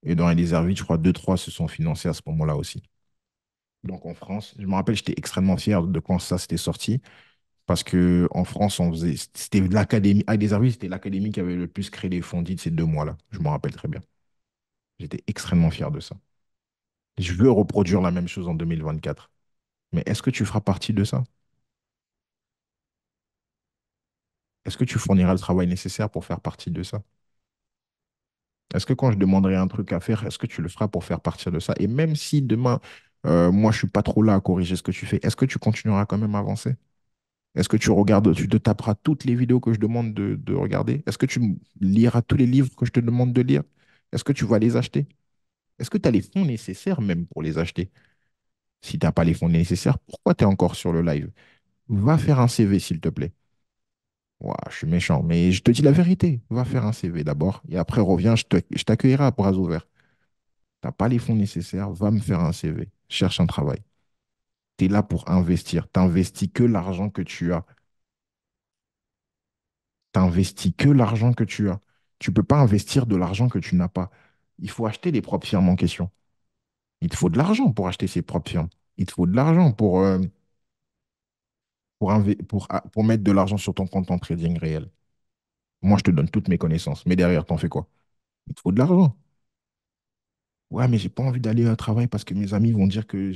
Et dans les déserts vides, je crois, deux trois se sont financés à ce moment-là aussi. Donc en France, je me rappelle, j'étais extrêmement fier de quand ça s'était sorti. Parce que en France, c'était l'académie, à des services, c'était l'académie qui avait le plus créé les fondits de ces 2 mois-là. Je me rappelle très bien. J'étais extrêmement fier de ça. Je veux reproduire la même chose en 2024. Mais est-ce que tu feras partie de ça? Est-ce que tu fourniras le travail nécessaire pour faire partie de ça? Est-ce que quand je demanderai un truc à faire, est-ce que tu le feras pour faire partie de ça? Et même si demain, moi, je suis pas trop là à corriger ce que tu fais, est-ce que tu continueras quand même à avancer? Est-ce que tu regardes, tu te taperas toutes les vidéos que je demande de regarder? Est-ce que tu liras tous les livres que je te demande de lire? Est-ce que tu vas les acheter? Est-ce que tu as les fonds nécessaires même pour les acheter? Si tu n'as pas les fonds nécessaires, pourquoi tu es encore sur le live? Va faire un CV, s'il te plaît. Ouah, je suis méchant, mais je te dis la vérité. Va faire un CV d'abord et après reviens, je t'accueillerai à bras ouverts. Tu n'as pas les fonds nécessaires, va me faire un CV. Cherche un travail. Tu es là pour investir. Tu n'investis que l'argent que tu as. Tu n'investis que l'argent que tu as. Tu ne peux pas investir de l'argent que tu n'as pas. Il faut acheter les propres firmes en question. Il te faut de l'argent pour acheter ces propres firmes. Il te faut de l'argent pour mettre de l'argent sur ton compte en trading réel. Moi, je te donne toutes mes connaissances. Mais derrière, t'en fais quoi? Il te faut de l'argent. Ouais, mais j'ai pas envie d'aller au travail parce que mes amis vont dire que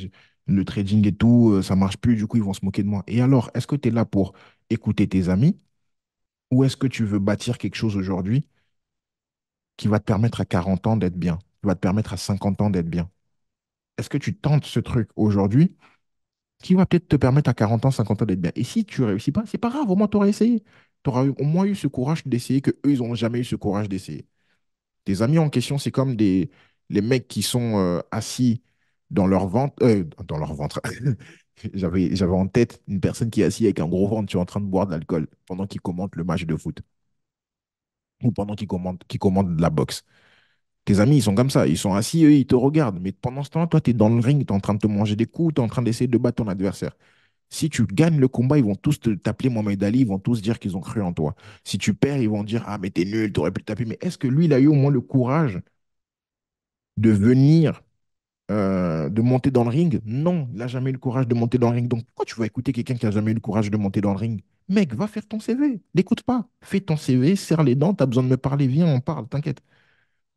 le trading et tout, ça marche plus. Du coup, ils vont se moquer de moi. Et alors, est-ce que tu es là pour écouter tes amis ou est-ce que tu veux bâtir quelque chose aujourd'hui qui va te permettre à 40 ans d'être bien, qui va te permettre à 50 ans d'être bien? Est-ce que tu tentes ce truc aujourd'hui qui va peut-être te permettre à 40 ans, 50 ans d'être bien? Et si tu réussis pas, c'est pas grave, au moins tu auras essayé. Tu auras au moins eu ce courage d'essayer que eux, ils n'ont jamais eu ce courage d'essayer. Tes amis en question, c'est comme les mecs qui sont assis dans leur ventre. J'avais en tête une personne qui est assise avec un gros ventre, tu es en train de boire de l'alcool pendant qu'il commente le match de foot ou pendant qu'il commande de la boxe. Tes amis, ils sont comme ça. Ils sont assis, eux, ils te regardent. Mais pendant ce temps, toi, tu es dans le ring, tu es en train de te manger des coups, tu es en train d'essayer de battre ton adversaire. Si tu gagnes le combat, ils vont tous t'appeler Mohamed Ali, ils vont tous dire qu'ils ont cru en toi. Si tu perds, ils vont dire, ah, mais t'es nul, t'aurais pu le taper. Mais est-ce que lui, il a eu au moins le courage de venir, de monter dans le ring? Non, il n'a jamais eu le courage de monter dans le ring. Donc, pourquoi tu vas écouter quelqu'un qui n'a jamais eu le courage de monter dans le ring? Mec, va faire ton CV. N'écoute pas. Fais ton CV, serre les dents, tu as besoin de me parler, viens, on parle, t'inquiète.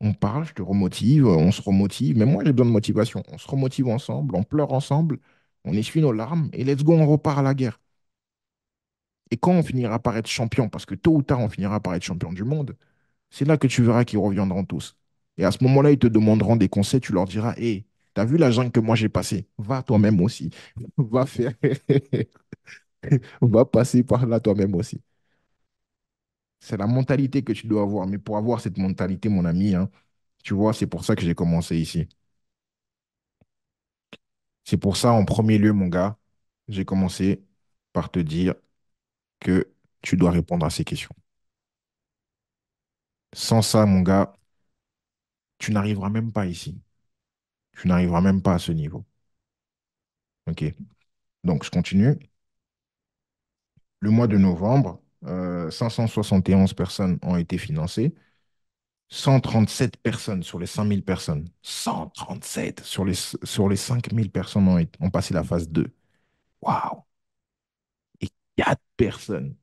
On parle, je te remotive, on se remotive. Mais moi, j'ai besoin de motivation. On se remotive ensemble, on pleure ensemble, on essuie nos larmes et let's go, on repart à la guerre. Et quand on finira par être champion, parce que tôt ou tard, on finira par être champion du monde, c'est là que tu verras qu'ils reviendront tous. Et à ce moment-là, ils te demanderont des conseils, tu leur diras, hé, t'as vu la jungle que moi j'ai passée? Va toi-même aussi. Va faire, va passer par là toi-même aussi. C'est la mentalité que tu dois avoir. Mais pour avoir cette mentalité, mon ami, hein, tu vois, c'est pour ça que j'ai commencé ici. C'est pour ça, en premier lieu, mon gars, j'ai commencé par te dire que tu dois répondre à ces questions. Sans ça, mon gars, tu n'arriveras même pas ici. Tu n'arriveras même pas à ce niveau. OK. Donc, je continue. Le mois de novembre, 571 personnes ont été financées. 137 personnes sur les 5000 personnes. 137 sur les 5000 personnes ont passé la phase 2. Waouh! Et 4 personnes,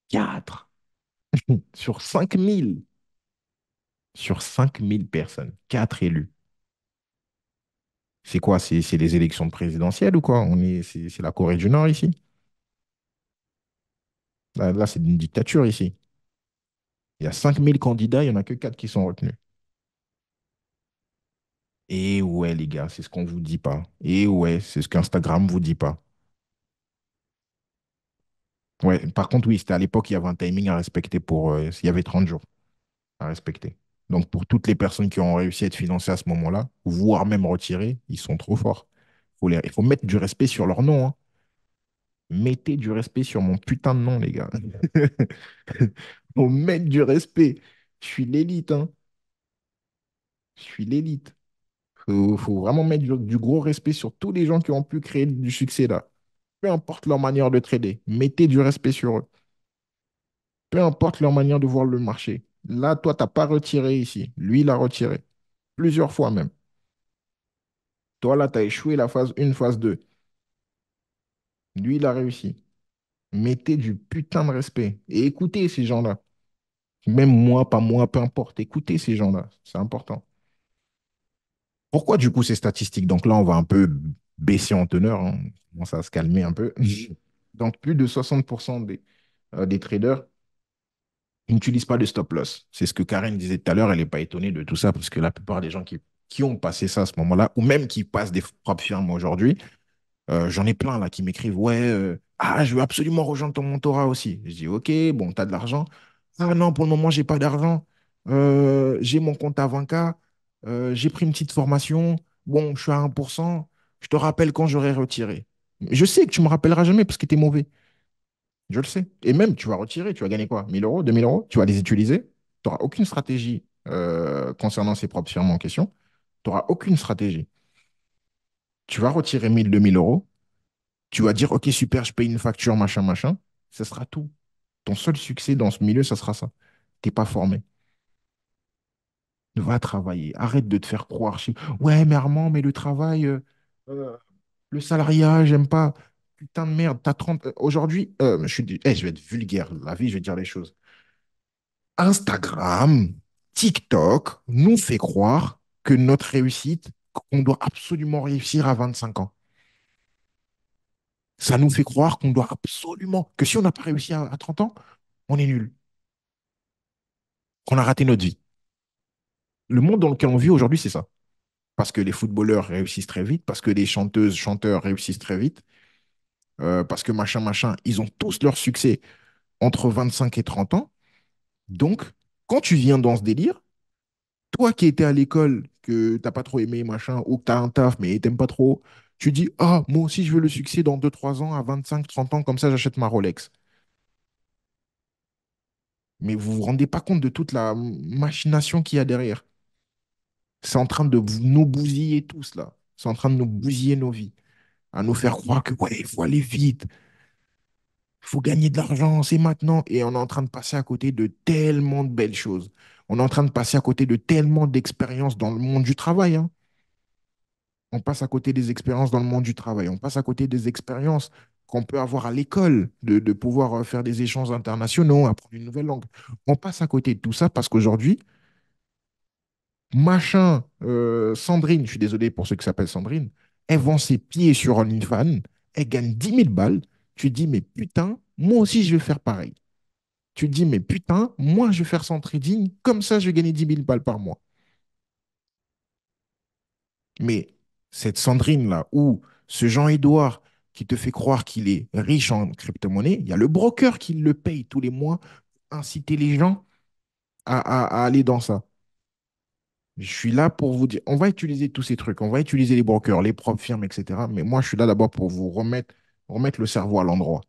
4 sur 5000, sur 5000 personnes, 4 élus. C'est quoi? C'est les élections présidentielles ou quoi? C'est la Corée du Nord ici. Là, c'est une dictature ici. Il y a 5000 candidats, il n'y en a que 4 qui sont retenus. Et ouais, les gars, c'est ce qu'on vous dit pas. Et ouais, c'est ce qu'Instagram vous dit pas. Ouais, par contre, oui, c'était à l'époque, il y avait un timing à respecter il y avait 30 jours à respecter. Donc, pour toutes les personnes qui ont réussi à être financées à ce moment-là, voire même retirées, ils sont trop forts. Il faut mettre du respect sur leur nom, hein. Mettez du respect sur mon putain de nom, les gars. Faut mettre du respect. Je suis l'élite, hein. Je suis l'élite. Faut vraiment mettre du gros respect sur tous les gens qui ont pu créer du succès là. Peu importe leur manière de trader, mettez du respect sur eux. Peu importe leur manière de voir le marché. Là, toi, tu n'as pas retiré ici. Lui, il a retiré. Plusieurs fois même. Toi, là, tu as échoué la phase 1, phase 2. Lui, il a réussi. Mettez du putain de respect. Et écoutez ces gens-là. Même moi, pas moi, peu importe. Écoutez ces gens-là. C'est important. Pourquoi, du coup, ces statistiques? Donc là, on va un peu baisser en teneur, hein. On commence à se calmer un peu. Donc, plus de 60% des traders n'utilisent pas de stop loss. C'est ce que Karen disait tout à l'heure. Elle n'est pas étonnée de tout ça parce que la plupart des gens qui ont passé ça à ce moment-là, ou même qui passent des propres firmes aujourd'hui, j'en ai plein là qui m'écrivent, ouais, ah, je veux absolument rejoindre ton mentorat aussi. Je dis, ok, bon, tu as de l'argent. Ah non, pour le moment, j'ai pas d'argent. J'ai mon compte à 20K. J'ai pris une petite formation. Bon, je suis à 1%. Je te rappelle quand j'aurai retiré. Je sais que tu me rappelleras jamais parce que tu es mauvais. Je le sais. Et même, tu vas retirer. Tu vas gagner quoi? 1000 euros, 2000 euros? Tu vas les utiliser. Tu n'auras aucune stratégie concernant ces propres firmes en question. Tu n'auras aucune stratégie. Tu vas retirer 1000, 2000 euros. Tu vas dire, OK, super, je paye une facture, machin, machin. Ce sera tout. Ton seul succès dans ce milieu, ça sera ça. Tu n'es pas formé. Va travailler. Arrête de te faire croire. Ouais, mais Armand, mais le travail, euh, le salariat, j'aime pas. Putain de merde, t'as 30. Aujourd'hui, je vais être vulgaire. La vie, je vais dire les choses. Instagram, TikTok nous fait croire que notre réussite, qu'on doit absolument réussir à 25 ans. Ça nous fait croire qu'on doit absolument, que si on n'a pas réussi à 30 ans, on est nul, qu'on a raté notre vie. Le monde dans lequel on vit aujourd'hui, c'est ça. Parce que les footballeurs réussissent très vite, parce que les chanteuses, chanteurs réussissent très vite, parce que machin, machin, ils ont tous leur succès entre 25 et 30 ans. Donc, quand tu viens dans ce délire, toi qui étais à l'école, que t'as pas trop aimé, machin, ou que tu as un taf, mais t'aimes pas trop, tu dis, ah, moi aussi, je veux le succès dans 2 3 ans, à 25 30 ans, comme ça, j'achète ma Rolex. Mais vous vous rendez pas compte de toute la machination qu'il y a derrière. C'est en train de nous bousiller tous, là. C'est en train de nous bousiller nos vies, à nous faire croire que, ouais, il faut aller vite, il faut gagner de l'argent, c'est maintenant. Et on est en train de passer à côté de tellement de belles choses. On est en train de passer à côté de tellement d'expériences dans le monde du travail, hein. On passe à côté des expériences dans le monde du travail. On passe à côté des expériences qu'on peut avoir à l'école, de pouvoir faire des échanges internationaux, apprendre une nouvelle langue. On passe à côté de tout ça parce qu'aujourd'hui, machin, Sandrine, je suis désolé pour ceux qui s'appellent Sandrine, elle vend ses pieds sur OnlyFans, elle gagne 10 000 balles. Tu te dis, mais putain, moi aussi, je vais faire pareil. Tu te dis, mais putain, moi, je vais faire son trading, comme ça, je vais gagner 10 000 balles par mois. Mais cette Sandrine-là, ou ce Jean-Édouard qui te fait croire qu'il est riche en crypto-monnaie, il y a le broker qui le paye tous les mois pour inciter les gens à aller dans ça. Je suis là pour vous dire, on va utiliser tous ces trucs, on va utiliser les brokers, les propres firmes, etc. Mais moi, je suis là d'abord pour vous remettre le cerveau à l'endroit.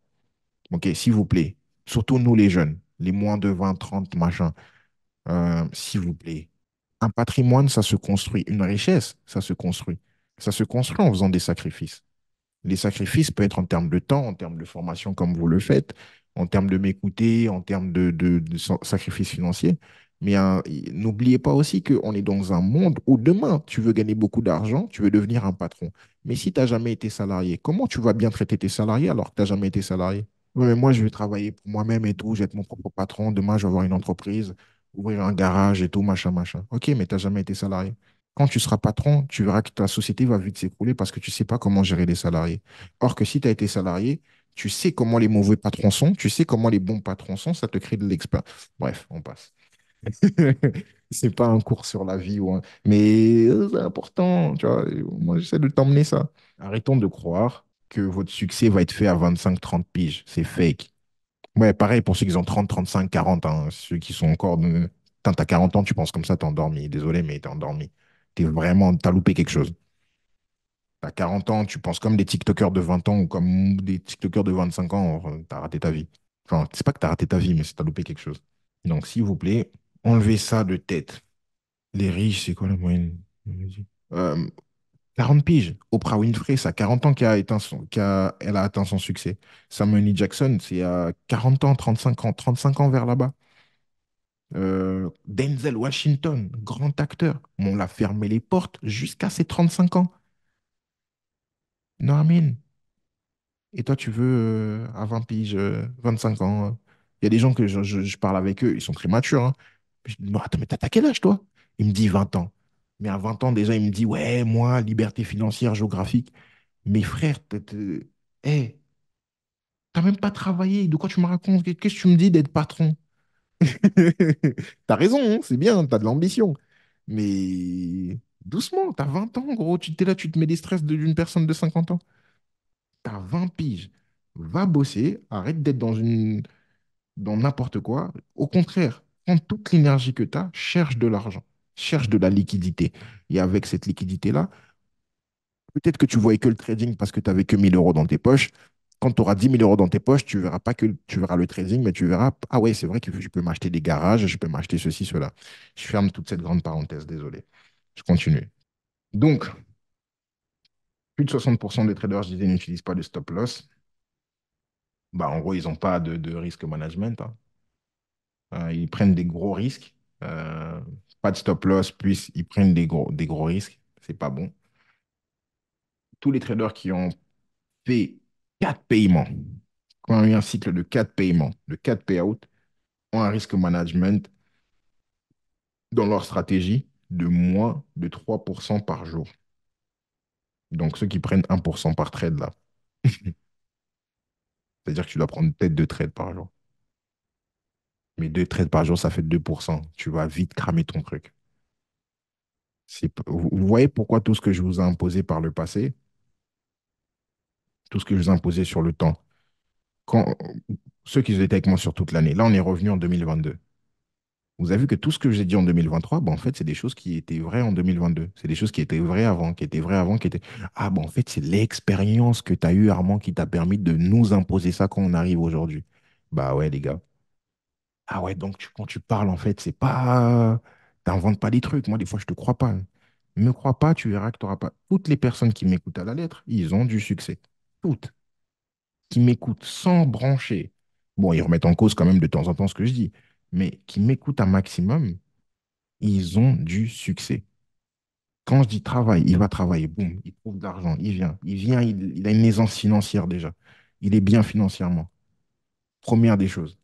OK, s'il vous plaît. Surtout nous, les jeunes, les moins de 20, 30, machin. S'il vous plaît. Un patrimoine, ça se construit. Une richesse, ça se construit. Ça se construit en faisant des sacrifices. Les sacrifices peuvent être en termes de temps, en termes de formation comme vous le faites, en termes de m'écouter, en termes de sacrifices financiers. Mais n'oubliez pas aussi qu'on est dans un monde où demain, tu veux gagner beaucoup d'argent, tu veux devenir un patron. Mais si tu n'as jamais été salarié, comment tu vas bien traiter tes salariés alors que tu n'as jamais été salarié? Oui, mais moi, je vais travailler pour moi-même et tout, je vais être mon propre patron. Demain, je vais avoir une entreprise, ouvrir un garage et tout, machin, machin. Ok, mais tu n'as jamais été salarié. Quand tu seras patron, tu verras que ta société va vite s'écrouler parce que tu ne sais pas comment gérer les salariés. Or que si tu as été salarié, tu sais comment les mauvais patrons sont, tu sais comment les bons patrons sont, ça te crée de l'expérience. Bref, on passe. C'est pas un cours sur la vie, mais c'est important, tu vois. Moi, j'essaie de t'emmener ça. Arrêtons de croire que votre succès va être fait à 25, 30 piges. C'est fake. Ouais, pareil pour ceux qui ont 30, 35, 40, hein. Ceux qui sont encore. Putain, t'as 40 ans, tu penses comme ça, t'es endormi. Désolé, mais t'es endormi. T'as loupé quelque chose. T'as 40 ans, tu penses comme des TikTokers de 20 ans ou comme des TikTokers de 25 ans, t'as raté ta vie. Enfin, c'est pas que t'as raté ta vie, mais c'est que t'as loupé quelque chose. Donc, s'il vous plaît, enlevez ça de tête. Les riches, c'est quoi la moyenne? Euh, 40 piges. Oprah Winfrey, ça a 40 ans elle a atteint son succès. Samuel L. Jackson, c'est à 40 ans, 35 ans vers là-bas. Denzel Washington, grand acteur. On l'a fermé les portes jusqu'à ses 35 ans. Non, Amin. Et toi, tu veux, à 20 piges, 25 ans. Il y a des gens que je parle avec eux, ils sont très matures, hein. Puis je dis, bon, attends, mais t'as quel âge, toi? Il me dit 20 ans. Mais à 20 ans, déjà, il me dit, ouais, moi, liberté financière, géographique. Mes frères, hey, t'as même pas travaillé. De quoi tu me racontes? Qu'est-ce que tu me dis d'être patron? T'as raison, hein, c'est bien, t'as de l'ambition. Mais doucement, t'as 20 ans, gros. Tu t'es là, tu te mets des stress d'une personne de 50 ans. T'as 20 piges. Va bosser, arrête d'être dans n'importe quoi. Au contraire, prends toute l'énergie que tu as, cherche de l'argent, cherche de la liquidité. Et avec cette liquidité-là, peut-être que tu voyais que le trading parce que tu n'avais que 1 000 € dans tes poches. Quand tu auras 10 000 € dans tes poches, tu verras pas que tu verras le trading, mais tu verras, ah ouais, c'est vrai que je peux m'acheter des garages, je peux m'acheter ceci, cela. Je ferme toute cette grande parenthèse, désolé. Je continue. Donc, plus de 60% des traders, je disais, n'utilisent pas de stop loss. Bah, en gros, ils n'ont pas de risque management, hein. Ils prennent des gros risques. Euh, Pas de stop loss, puis ils prennent des gros risques. C'est pas bon. Tous les traders qui ont fait 4 paiements, qui ont eu un cycle de 4 paiements, de 4 payouts, ont un risque management dans leur stratégie de moins de 3% par jour. Donc ceux qui prennent 1% par trade là, c'est-à-dire que tu dois prendre peut-être 2 trades par jour. Mais 2 trades par jour, ça fait 2%. Tu vas vite cramer ton truc. Vous voyez pourquoi tout ce que je vous ai imposé par le passé, tout ce que je vous ai imposé sur le temps, ceux qui étaient avec moi sur toute l'année, là, on est revenu en 2022. Vous avez vu que tout ce que j'ai dit en 2023, en fait, c'est des choses qui étaient vraies en 2022. C'est des choses qui étaient vraies avant, qui étaient vraies avant, qui étaient. Ah, en fait, c'est l'expérience que tu as eue, Armand, qui t'a permis de nous imposer ça quand on arrive aujourd'hui. Bah ouais, les gars. Ah ouais, donc quand tu parles, en fait, c'est pas. T'inventes pas des trucs. Moi, des fois, je te crois pas. Ne me crois pas, tu verras que tu n'auras pas. Toutes les personnes qui m'écoutent à la lettre, ils ont du succès. Toutes. Qui m'écoutent sans brancher. Bon, ils remettent en cause quand même de temps en temps ce que je dis, mais qui m'écoutent un maximum, ils ont du succès. Quand je dis travail, il va travailler, boum, il trouve de l'argent, il vient, il a une aisance financière déjà. Il est bien financièrement. Première des choses.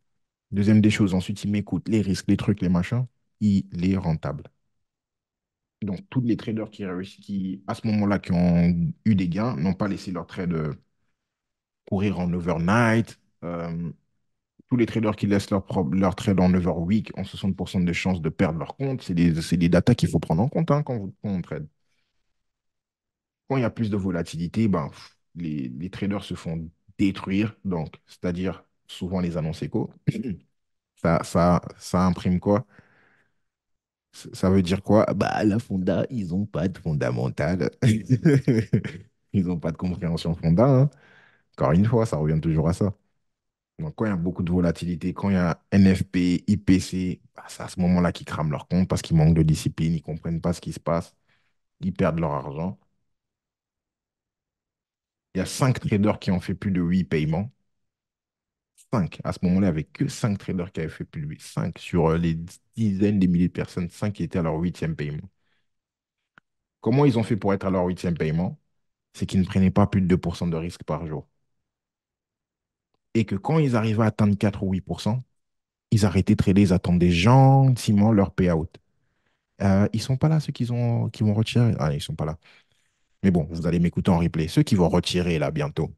Deuxième des choses, ensuite, il m'écoute, les risques, les trucs, les machins, il est rentable. Donc, tous les traders qui réussissent, à ce moment-là, qui ont eu des gains, n'ont pas laissé leur trade courir en overnight. Euh, Tous les traders qui laissent leur trade en overweek ont 60% de chances de perdre leur compte. C'est des datas qu'il faut prendre en compte hein, quand on trade. Quand il y a plus de volatilité, ben, les traders se font détruire. Donc, c'est-à-dire souvent les annonces écho. Ça imprime quoi? Ça veut dire quoi? Bah, la fonda, ils n'ont pas de fondamental. Ils n'ont pas de compréhension fonda, hein. Encore une fois, ça revient toujours à ça. Donc, quand il y a beaucoup de volatilité, quand il y a NFP, IPC, bah, c'est à ce moment-là qu'ils crament leur compte parce qu'ils manquent de discipline, ils ne comprennent pas ce qui se passe, ils perdent leur argent. Il y a 5 traders qui ont fait plus de 8 paiements. 5. À ce moment-là, il n'y avait que 5 traders qui avaient fait plus de 8. 5 sur les dizaines des milliers de personnes, 5 qui étaient à leur huitième paiement. Comment ils ont fait pour être à leur huitième paiement? C'est qu'ils ne prenaient pas plus de 2% de risque par jour. Et que quand ils arrivaient à atteindre 4 ou 8%, ils arrêtaient de trader, ils attendaient gentiment leur payout. Ils ne sont pas là, ceux qui vont retirer. Ah, ils ne sont pas là. Mais bon, vous allez m'écouter en replay. Ceux qui vont retirer là bientôt,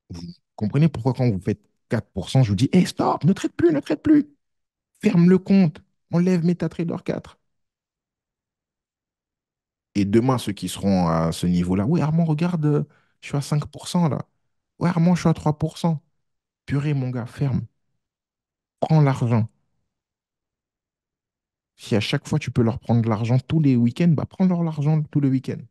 vous comprenez pourquoi quand vous faites 4%, je vous dis, hey, stop, ne traite plus, ne traite plus. Ferme le compte. Enlève MetaTrader 4. Et demain, ceux qui seront à ce niveau-là, oui, Armand, regarde, je suis à 5% là. Ouais, Armand, je suis à 3%. Purée, mon gars, ferme. Prends l'argent. Si à chaque fois tu peux leur prendre de l'argent tous les week-ends, bah prends-leur l'argent tous les week-ends.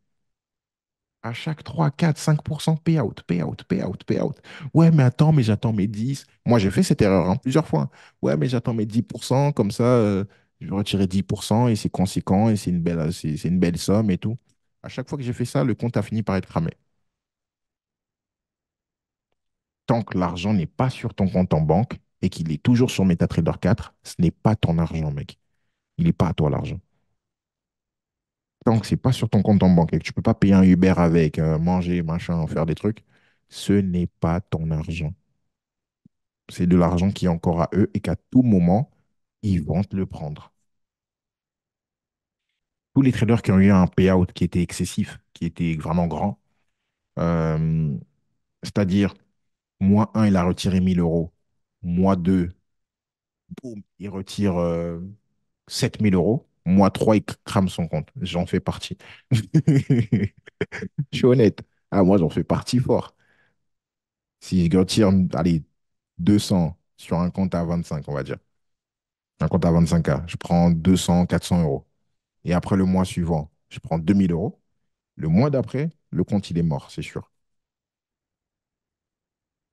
À chaque 3, 4, 5% payout, payout, payout, payout. Ouais, mais attends, mais j'attends mes 10. Moi, j'ai fait cette erreur hein, plusieurs fois. Ouais, mais j'attends mes 10%, comme ça, je vais retirer 10% et c'est conséquent et c'est une belle somme et tout. À chaque fois que j'ai fait ça, le compte a fini par être cramé. Tant que l'argent n'est pas sur ton compte en banque et qu'il est toujours sur MetaTrader 4, ce n'est pas ton argent, mec. Il n'est pas à toi l'argent. Tant que c'est pas sur ton compte en banque et que tu peux pas payer un Uber avec, manger, machin, faire des trucs, ce n'est pas ton argent. C'est de l'argent qui est encore à eux et qu'à tout moment, ils vont te le prendre. Tous les traders qui ont eu un payout qui était excessif, qui était vraiment grand, euh, c'est-à-dire, mois un il a retiré 1 000 euros. Mois 2 boum, il retire 7 000 euros. Mois 3 il crame son compte. J'en fais partie. Je suis honnête. Ah, moi, j'en fais partie fort. Si je retire, allez, 200 sur un compte à 25, on va dire. Un compte à 25K, je prends 200, 400 euros. Et après le mois suivant, je prends 2 000 euros. Le mois d'après, le compte, il est mort, c'est sûr.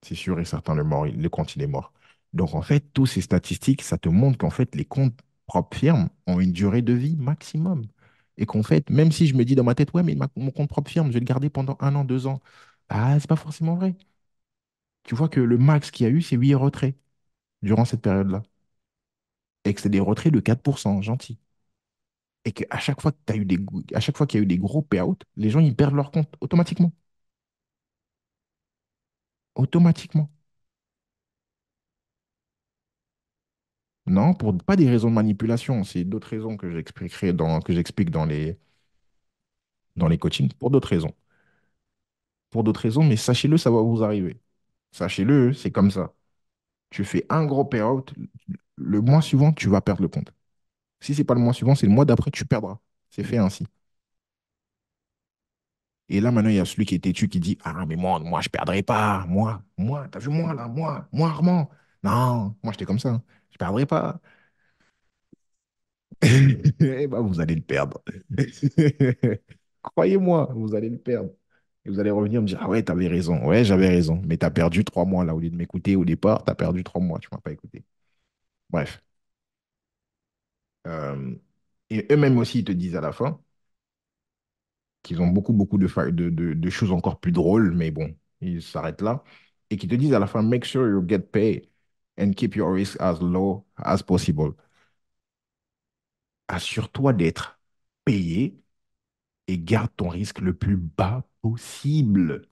C'est sûr et certain, le compte, il est mort. Donc, en fait, tous ces statistiques, ça te montre qu'en fait, les comptes propres firmes ont une durée de vie maximum. Et qu'en fait, même si je me dis dans ma tête, ouais, mais mon compte propre firme, je vais le garder pendant 1 an, 2 ans. Ah, c'est pas forcément vrai. Tu vois que le max qu'il y a eu, c'est 8 retraits durant cette période-là. Et que c'est des retraits de 4%, gentil. Et qu'à chaque fois que tu as eu à chaque fois qu'il y a eu des gros payouts, les gens, ils perdent leur compte automatiquement. Automatiquement. Non, pour pas des raisons de manipulation, c'est d'autres raisons que j'explique dans les coachings, pour d'autres raisons. Pour d'autres raisons, mais sachez-le, ça va vous arriver. Sachez-le, c'est comme ça. Tu fais un gros payout, le mois suivant, tu vas perdre le compte. Si c'est pas le mois suivant, c'est le mois d'après, tu perdras. C'est fait ainsi. Et là, maintenant, il y a celui qui est têtu qui dit, ah, mais moi, je perdrai pas. T'as vu moi, là, moi, Armand. Non, moi, j'étais comme ça, hein. Je perdrai pas. Eh ben, vous allez le perdre. Croyez-moi, vous allez le perdre. Et vous allez revenir me dire, ah ouais, t'avais raison. Ouais, j'avais raison. Mais t'as perdu 3 mois là. Au lieu de m'écouter au départ, t'as perdu 3 mois. Tu m'as pas écouté. Bref. Euh, et eux-mêmes aussi, ils te disent à la fin qu'ils ont beaucoup, beaucoup de choses encore plus drôles, mais bon, ils s'arrêtent là. Et qu'ils te disent à la fin, make sure you get paid and keep your risk as low as possible. Assure-toi d'être payé et garde ton risque le plus bas possible.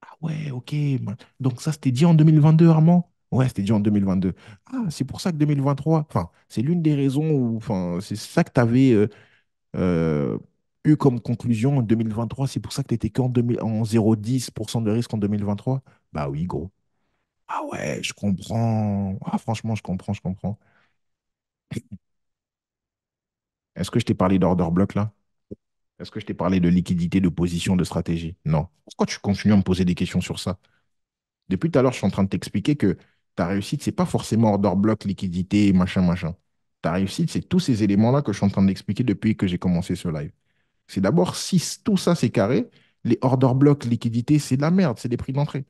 Ah ouais, ok. Donc ça, c'était dit en 2022, Armand? Ouais, c'était dit en 2022. Ah, c'est pour ça que 2023, enfin, c'est l'une des raisons où, enfin, c'est ça que tu avais eu comme conclusion en 2023? C'est pour ça que tu étais qu'en 2000 en 0,10% de risque en 2023? Bah oui, gros. Ah ouais, je comprends. Ah, franchement, je comprends, je comprends. Est-ce que je t'ai parlé d'order block là? Est-ce que je t'ai parlé de liquidité, de position, de stratégie? Non. Pourquoi tu continues à me poser des questions sur ça? Depuis tout à l'heure, je suis en train de t'expliquer que ta réussite, c'est pas forcément order block, liquidité, machin, machin. Ta réussite, c'est tous ces éléments-là que je suis en train d'expliquer depuis que j'ai commencé ce live. C'est d'abord, si tout ça c'est carré, les order block, liquidité, c'est de la merde, c'est des prix d'entrée.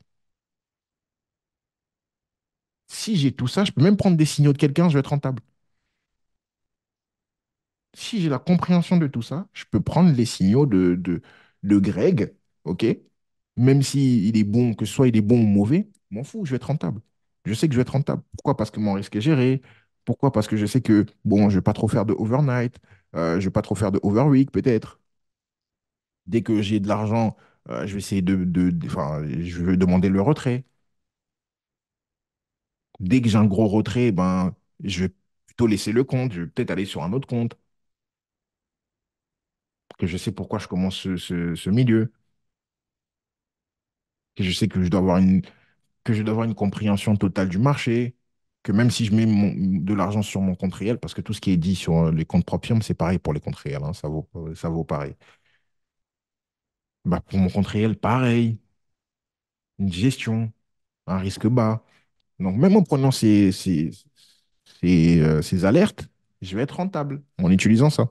Si j'ai tout ça, je peux même prendre des signaux de quelqu'un, je vais être rentable. Si j'ai la compréhension de tout ça, je peux prendre les signaux de Greg, ok? Même s'il est bon, que ce soit il est bon ou mauvais, m'en fous, je vais être rentable. Je sais que je vais être rentable. Pourquoi? Parce que mon risque est géré. Pourquoi? Parce que je sais que, bon, je ne vais pas trop faire de overnight, je ne vais pas trop faire de overweek, peut-être. Dès que j'ai de l'argent, je vais essayer enfin, je vais demander le retrait. Dès que j'ai un gros retrait, ben, je vais plutôt laisser le compte, je vais peut-être aller sur un autre compte, que je sais pourquoi je commence ce milieu, que je sais que je dois avoir une compréhension totale du marché, que même si je mets de l'argent sur mon compte réel, parce que tout ce qui est dit sur les comptes propres firmes, c'est pareil pour les comptes réels, hein, ça vaut pareil. Bah, pour mon compte réel, pareil, une gestion, un risque bas. Donc, même en prenant ces alertes, je vais être rentable en utilisant ça.